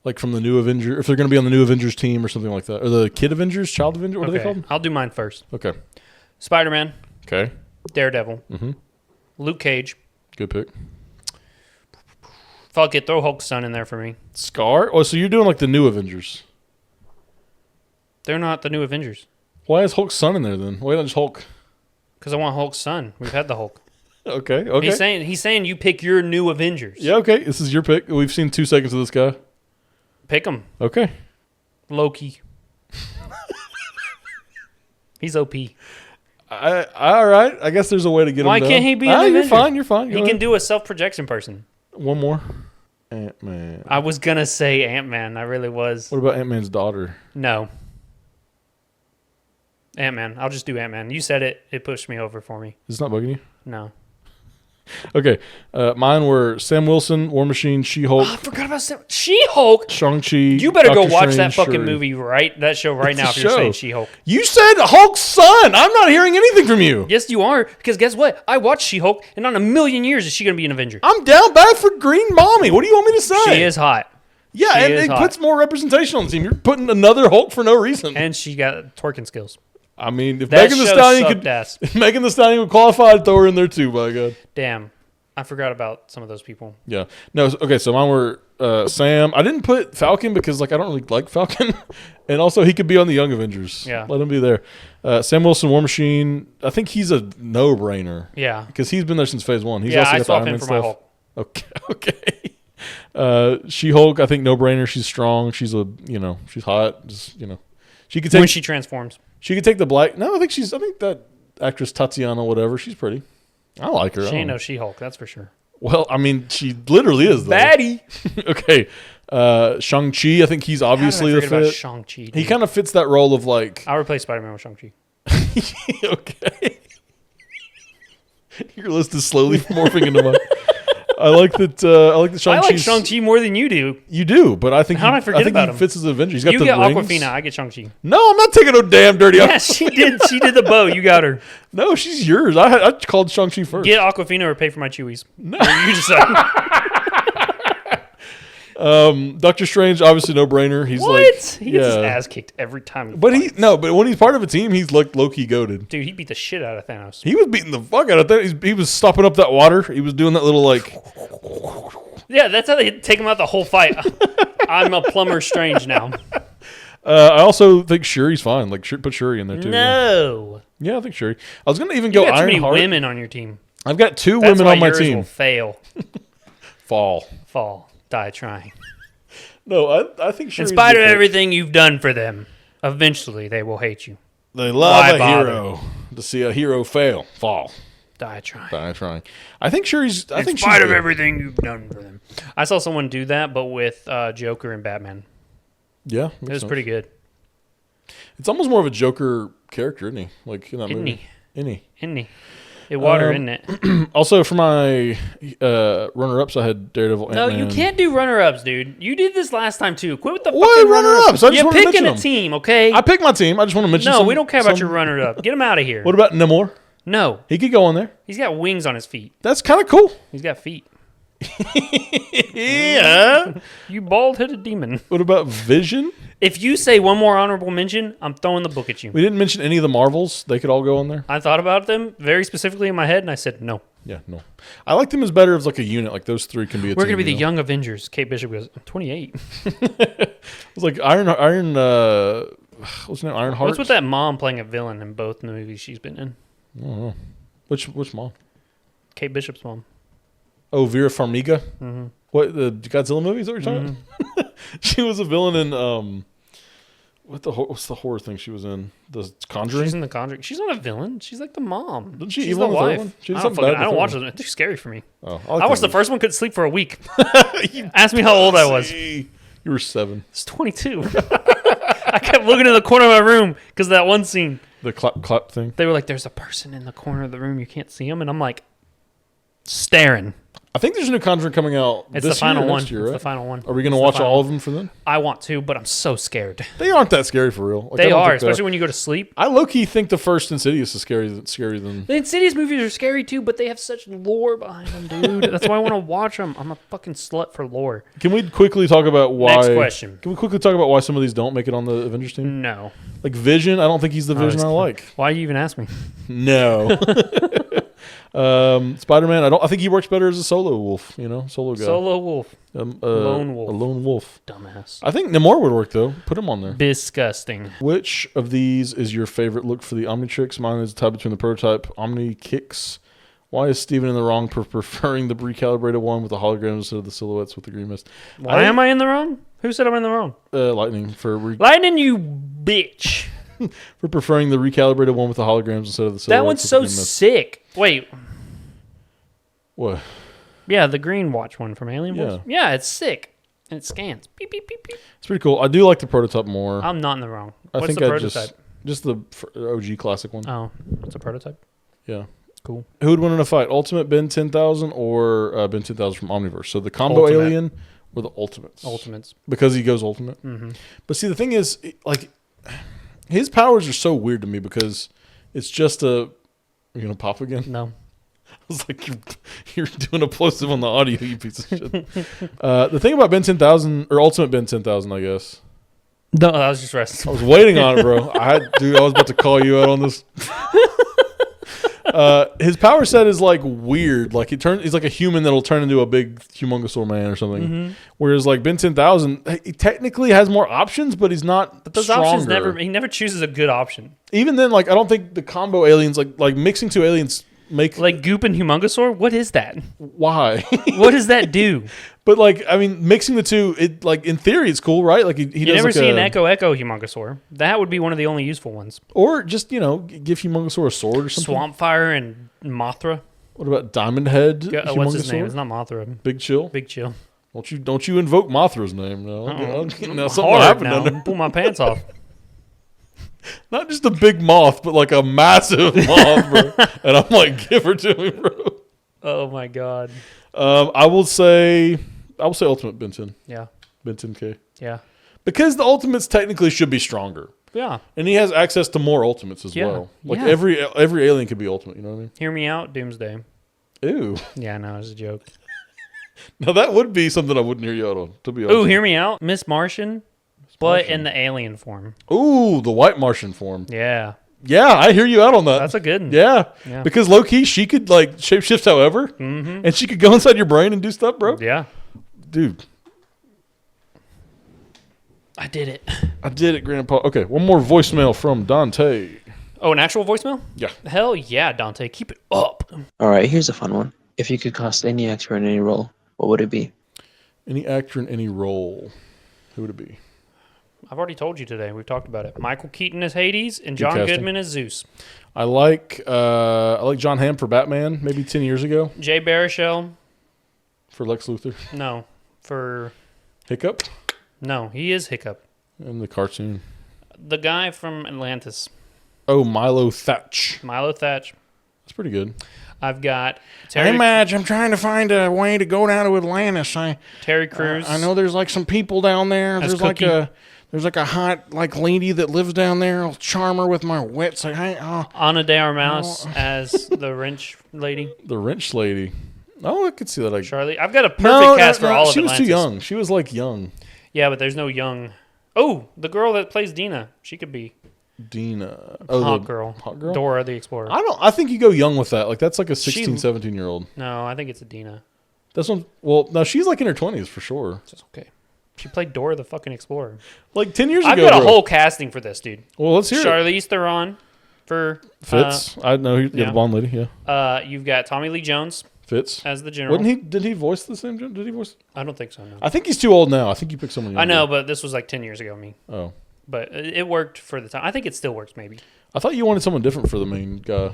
like from the new Avenger, if they're going to be on the new Avengers team or something like that, or the Kid Avengers, Child Avengers. What are they called? I'll do mine first. Okay. Spider-Man, Okay. Daredevil, Mm-hmm. Luke Cage. Good pick. Fuck it, throw Hulk's son in there for me. Scar. Oh, so you're doing like the new Avengers. They're not the new Avengers. Why is Hulk's son in there then? Why not just Hulk? Because I want Hulk's son. We've had the Hulk. Okay. He's saying you pick your new Avengers. Yeah. Okay. This is your pick. We've seen 2 seconds of this guy. Pick him. Okay. Loki. He's OP. All right. I guess there's a way to get him. Why down. can't he be an You're Avenger? fine. You're fine. He can do a self-projection person. One more. Ant-Man. I was going to say Ant-Man. I really was. What about Ant-Man's daughter? No. Ant-Man. I'll just do Ant-Man. You said it. It pushed me over for me. Is this not bugging you? No. Okay. Mine were Sam Wilson, War Machine, She-Hulk, I forgot about She-Hulk. Shang-Chi. You better go Doctor watch Strange, that fucking Shuri. movie that show right now if you're show. saying She-Hulk. You said Hulk's son. I'm not hearing anything from you. Yes, you are. Because guess what? I watched She-Hulk, and not in a million years is she going to be an Avenger. I'm down bad for Green Mommy. What do you want me to say? She is hot. Yeah, She and is it hot. puts more representation on the team. You're putting another Hulk for no reason. And she got twerking skills. I mean, if That Megan the show Stallion sucked could, ass. if Megan the Stallion would qualify, I'd throw her in there too. By God. Damn. I forgot about some of those people. Yeah. No. Okay. So mine were Sam. I didn't put Falcon because like I don't really like Falcon, and also he could be on the Young Avengers. Yeah. Let him be there. Sam Wilson, War Machine. I think he's a no-brainer. Yeah. Because he's been there since Phase 1. He's Yeah, also I got the swap Iron him Man for my stuff. Hulk. Okay. She-Hulk. I think no-brainer. She's strong. She's she's hot. Just she could take. When she transforms. She could take the black. No, I think that actress Tatiana, whatever. She's pretty. I like her. She ain't no She-Hulk, that's for sure. Well, I mean, she literally is though. Baddie. Okay. Shang-Chi, I think he's obviously the about fit. Shang-Chi, dude. He kind of fits that role of like. I'll replace Spider-Man with Shang-Chi. Okay. Your list is slowly morphing into mine. I like that. I like that. I like Shang-Chi's, Shang-Chi more than you do. You do, but I think How did I forget about he him? fits as an Avenger. He's got You the get rings. Aquafina, I get Shang-Chi. No, I'm not taking no damn dirty. Yeah, she did. She did the bow. You got her. No, she's yours. I called Shang-Chi first. Get Aquafina or pay for my Chewies. No. You decide. Doctor Strange, obviously no brainer. He's What? like He gets his ass kicked every time. But fights. but when he's part of a team, he's like low-key goated. Dude, he beat the shit out of Thanos. He was beating the fuck out of that. He was stopping up that water. He was doing that little like. Yeah, that's how they take him out the whole fight. I'm a plumber Strange now. I also think Shuri's fine. Like put Shuri in there too. No. Yeah, I think Shuri. I was gonna even You go got too many Ironheart. women on your team. I've got 2 That's women why on my yours team. will fail. Fall. Die trying. No, I think Shuri. In spite of everything you've done for them, eventually they will hate you. They love Why a bother? hero. To see a hero fail, fall. Die trying. Die trying. I think Shuri's. I In think spite she's of good. everything you've done for them. I saw someone do that, but with Joker and Batman. Yeah, It makes was sense. pretty good. It's almost more of a Joker character, isn't he? Like in that Isn't movie. Isn't he? Isn't he? It water, isn't it? Also, for my runner-ups, I had Daredevil. No, Ant-Man. you can't do runner-ups, dude. You did this last time too. Quit with the What fucking runner-ups? I just You're wanted to picking mention a them. team, okay? I picked my team. I just want to mention. No, some, we don't care about some- your runner-up. Get him out of here. What about Namor? No, He could go on there. he's got wings on his feet. That's kind of cool. He's got feet. Yeah. You bald-headed demon. What about Vision? If you say one more honorable mention, I'm throwing the book at you. We didn't mention any of the Marvels. They could all go on there. I thought about them very specifically in my head, and I said no. Yeah, no. I like them as better as like a unit. Like those three can be a We're team. going to be the you know? Young Avengers. Kate Bishop goes, I'm 28. It's like Iron. What's her name? Ironheart. What's with that mom playing a villain in both the movies she's been in? I don't know. Which mom? Kate Bishop's mom. Oh, Vera Farmiga. Mm-hmm. What, the Godzilla movies that we're talking about? She was a villain in what's the horror thing she was in? The Conjuring. She's in The Conjuring. She's not a villain. She's like the mom. Didn't she She's evil the in the third wife. one? She did I don't, something bad in the I don't third watch one. them. They're scary for me. Oh, I watched the first one, couldn't sleep for a week. Ask me how old I was. You were 7. It's 22. I kept looking in the corner of my room because of that one scene. The clap thing. They were like, there's a person in the corner of the room. You can't see him. And I'm like, staring. I think there's a new Conjuring coming out. It's this the final year or one. next year, It's right? the final one. Are we going to It's the watch final all one. of them for then? I want to, but I'm so scared. They aren't that scary for real. Like, I They don't are, think especially when you go to sleep. I low-key think the first Insidious is scarier than... The Insidious movies are scary too, but they have such lore behind them, dude. That's why I want to watch them. I'm a fucking slut for lore. Can we quickly talk about why... Next question. Can we quickly talk about why some of these don't make it on the Avengers team? No. Like Vision, I don't think he's the Vision it's- I like. Why you even ask me? No. Spider-Man, I think he works better as a solo wolf, solo guy. Solo wolf. Lone wolf. A lone wolf. Dumbass. I think Namor would work though. Put him on there. Disgusting. Which of these is your favorite look for the Omnitrix? Mine is a tie between the prototype Omni Kicks. Why is Steven in the wrong for preferring the recalibrated one with the holograms instead of the silhouettes with the green mist? Why am I in the wrong? Who said I'm in the wrong? Lightning for Lightning, you bitch. for preferring the recalibrated one with the holograms instead of the silhouettes. That one's with so the green mist. sick. Wait. What? Yeah, the green watch one from Alien Yeah. Force. Yeah, it's sick. And it scans. Beep, beep, beep, beep. It's pretty cool. I do like the prototype more. I'm not in the wrong. I What's think the I prototype? just the OG classic one. Oh, it's a prototype? Yeah. Cool. Who would win in a fight? Ultimate Ben 10,000 or Ben 10,000 from Omniverse? So the combo Ultimate. alien or the Ultimates? Ultimates. Because he goes Ultimate. Mm-hmm. But see, the thing is, like, his powers are so weird to me because it's just a. Are you gonna pop again? No. I was like, you're doing a plosive on the audio, you piece of shit. The thing about Ben 10,000 or Ultimate Ben 10,000, I guess. No, that was just rest. I was waiting on it, bro. I was about to call you out on this. His power set is like weird. Like he's like a human that'll turn into a big humongous man or something. Mm-hmm. Whereas like Ben 10,000, he technically has more options, but he's not. But those stronger. options he never chooses a good option. Even then, like I don't think the combo aliens like mixing two aliens make Like Goop and Humongosaur? What is that? why? What does that do? But like I mean, mixing the two, it like in theory it's cool, right? Like he You does never like see an Echo Humongosaur. That would be one of the only useful ones. or just give Humongousaur a sword or something. Swampfire and Mothra. What about Diamond Head? What's his name? Humongousaur? It's not Mothra. Big Chill. Big Chill. Don't you invoke Mothra's name? No, Uh-oh. now something will happen down there. Pull my pants off. Not just a big moth, but like a massive moth, bro. And I'm like, give her to me, bro. Oh my god. I will say Ultimate Ben 10. Yeah. Ben 10K. Yeah. Because the Ultimates technically should be stronger. Yeah. And he has access to more Ultimates as Yeah. well. Like Yeah. every alien could be Ultimate, you know what I mean? Hear me out, Doomsday. Ew. Yeah, no, it's a joke. Now that would be something I wouldn't hear you out on, to be honest. Ooh, hear me out. Miss Martian, but Martian. in the alien form. Ooh, the White Martian form. Yeah. Yeah, I hear you out on that. That's a good one. Yeah. Yeah. Because low key, she could like shapeshift however, and she could go inside your brain and do stuff, bro. Yeah. Dude, I did it. I did it, Grandpa. Okay, one more voicemail from Dante. Oh, an actual voicemail? Yeah. Hell yeah, Dante. Keep it up. All right, here's a fun one. If you could cast any actor in any role, what would it be? Any actor in any role, who would it be? I've already told you today. We've talked about it. Michael Keaton as Hades and John casting. Goodman as Zeus. I like John Hamm for Batman, maybe 10 years ago, Jay Baruchel. for Lex Luthor. No. Hiccup? No, he is Hiccup. in the cartoon? The guy from Atlantis. Oh, Milo Thatch. Milo Thatch. That's pretty good. I've got Hey, Madge, I'm trying to find a way to go down to Atlantis. Terry Crews. I know there's like some people down there. As There's Cookie. there's like a hot like lady that lives down there. I'll charm her with my wits. Like, hey, Ana de Armas as the wrench lady. the wrench lady. Oh, I could see that. Charlie. I've got a perfect cast for all of She was Atlantis. too young. She was like young. Yeah, but there's no young. Oh, the girl that plays Dina. She could be Dina. Oh, hot the girl. Hot girl? Dora the Explorer. I think you go young with that. Like, that's like a 16, 17-year-old. No, I think it's a Dina. That's one. Well, no, she's like in her 20s for sure. It's okay. She played Dora the fucking Explorer. Like 10 years ago. I've got a bro. whole casting for this, dude. Well, let's hear it. Charlize Theron for Fitz. I know. Yeah, yeah. the blonde lady. Yeah. You've got Tommy Lee Jones Fitz. as the general. Did he voice the same? Did he voice? I don't think so. No. I think he's too old now. I think you picked someone younger. I know, but this was like 10 years ago. Oh. But it worked for the time. I think it still works. Maybe. I thought you wanted someone different for the main guy.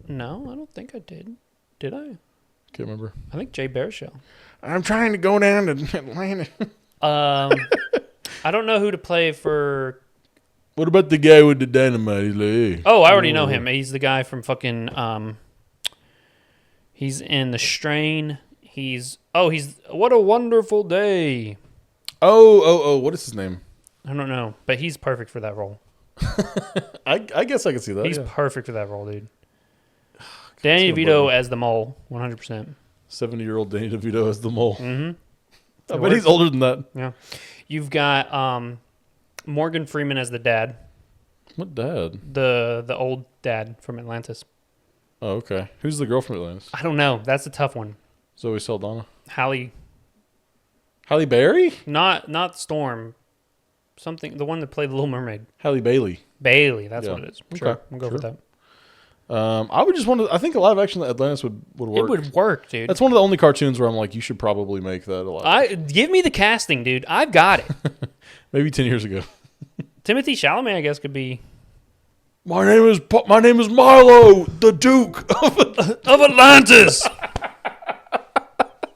No, I don't think I did. Did I? Can't remember. I think Jay Baruchel. I'm trying to go down to Atlanta. I don't know who to play for. What about the guy with the dynamite? He's like, hey. Oh, I already know him. He's the guy from fucking. He's in The Strain. He's What a Wonderful Day. Oh! What is his name? I don't know, but he's perfect for that role. I guess I can see that. He's yeah. perfect for that role, dude. Danny DeVito as the mole, 100%. 70-year-old Danny DeVito as the mole. Mm-hmm. I bet he's older than that. Yeah. You've got Morgan Freeman as the dad, What dad? the old dad from Atlantis. Oh, okay. Who's the girl from Atlantis? I don't know. That's a tough one. Zoe Saldana. Halle Berry? Not Storm. Something. The one that played the Little Mermaid. Halle Bailey. Bailey. That's Yeah. what it is. Okay, Sure. We'll go with sure. that. I would just want to. I think a live action Atlantis would work. It would work, dude. That's one of the only cartoons where I'm like, you should probably make that a live. Give me the casting, dude. I've got it. Maybe 10 years ago. Timothy Chalamet, I guess, could be My name is Milo, the Duke of Atlantis.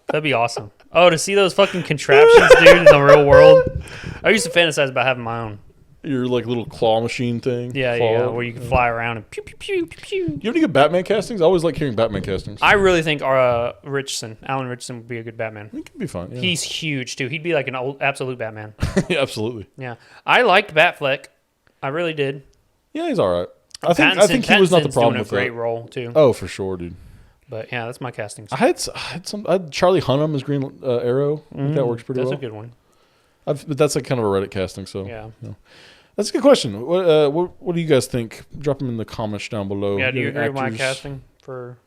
That'd be awesome. Oh, to see those fucking contraptions, dude, in the real world. I used to fantasize about having my own. Your like little claw machine thing. Yeah, where you can fly around and pew, pew, pew, pew, pew. You have any good Batman castings? I always like hearing Batman castings. I really think Alan Richardson would be a good Batman. I think it'd be fun. Yeah. He's huge, too. He'd be like an old absolute Batman. Yeah, absolutely. Yeah. I liked Batfleck. I really did. Yeah, he's all right. I think he was not the Pattinson's problem doing with a great that. role, too. Oh, for sure, dude. But, yeah, that's my casting. I had Charlie Hunnam as Green Arrow. I think that works pretty well. That's a good one. But that's like kind of a Reddit casting, so Yeah. That's a good question. What do you guys think? Drop them in the comments down below. Yeah, do you agree with my Actors, casting for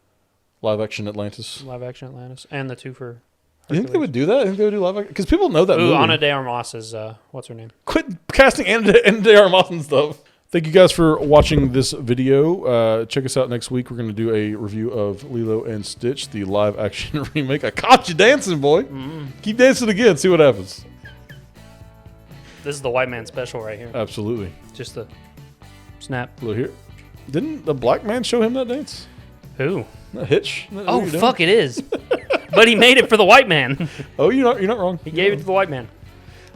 live action Atlantis? live action Atlantis and the two for Do you think they would do that? I think they would do live action because people know that Ooh, movie. Ana de Armas is what's her name? Quit casting Ana de Armas and stuff. Thank you guys for watching this video. Check us out next week. We're going to do a review of Lilo and Stitch, the live action remake. I caught you dancing, boy. Keep dancing again. See what happens. This is the white man special right here. Absolutely. Just the snap. Look here. Didn't the black man show him that dance? Who? That hitch? Isn't that Oh what you're doing? fuck! It is. But he made it for the white man. Oh, you're not wrong. He gave it to the white man.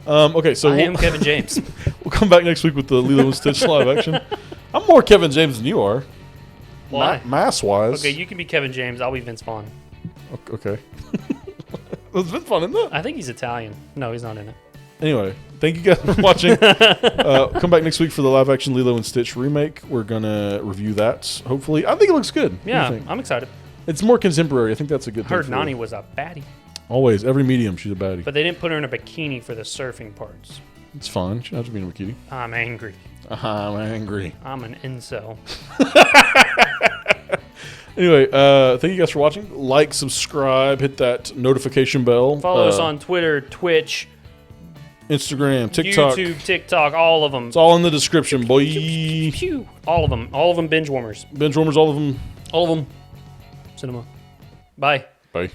Okay, so I am Kevin James. we'll come back next week with the Lilo and Stitch live action. I'm more Kevin James than you are. Why? Mass wise. Okay, you can be Kevin James. I'll be Vince Vaughn. Okay. It's been fun, isn't it? I think he's Italian. No, he's not in it. Anyway, thank you guys for watching. Come back next week for the live action Lilo and Stitch remake. We're gonna review that. Hopefully, I think it looks good. What do you Yeah, think? I'm excited. It's more contemporary. I think that's a good I thing. heard for Nani her. was a baddie, Always, every medium, she's a baddie. but they didn't put her in a bikini for the surfing parts. It's fine. She doesn't have to be in a bikini. I'm angry. I'm angry. I'm an incel. Anyway, thank you guys for watching. Like, subscribe, hit that notification bell. Follow us on Twitter, Twitch, Instagram, TikTok. YouTube, TikTok, all of them. It's all in the description, boy. Pew. All of them. All of them binge warmers. Binge warmers, all of them. All of them. Cinema. Bye. Bye.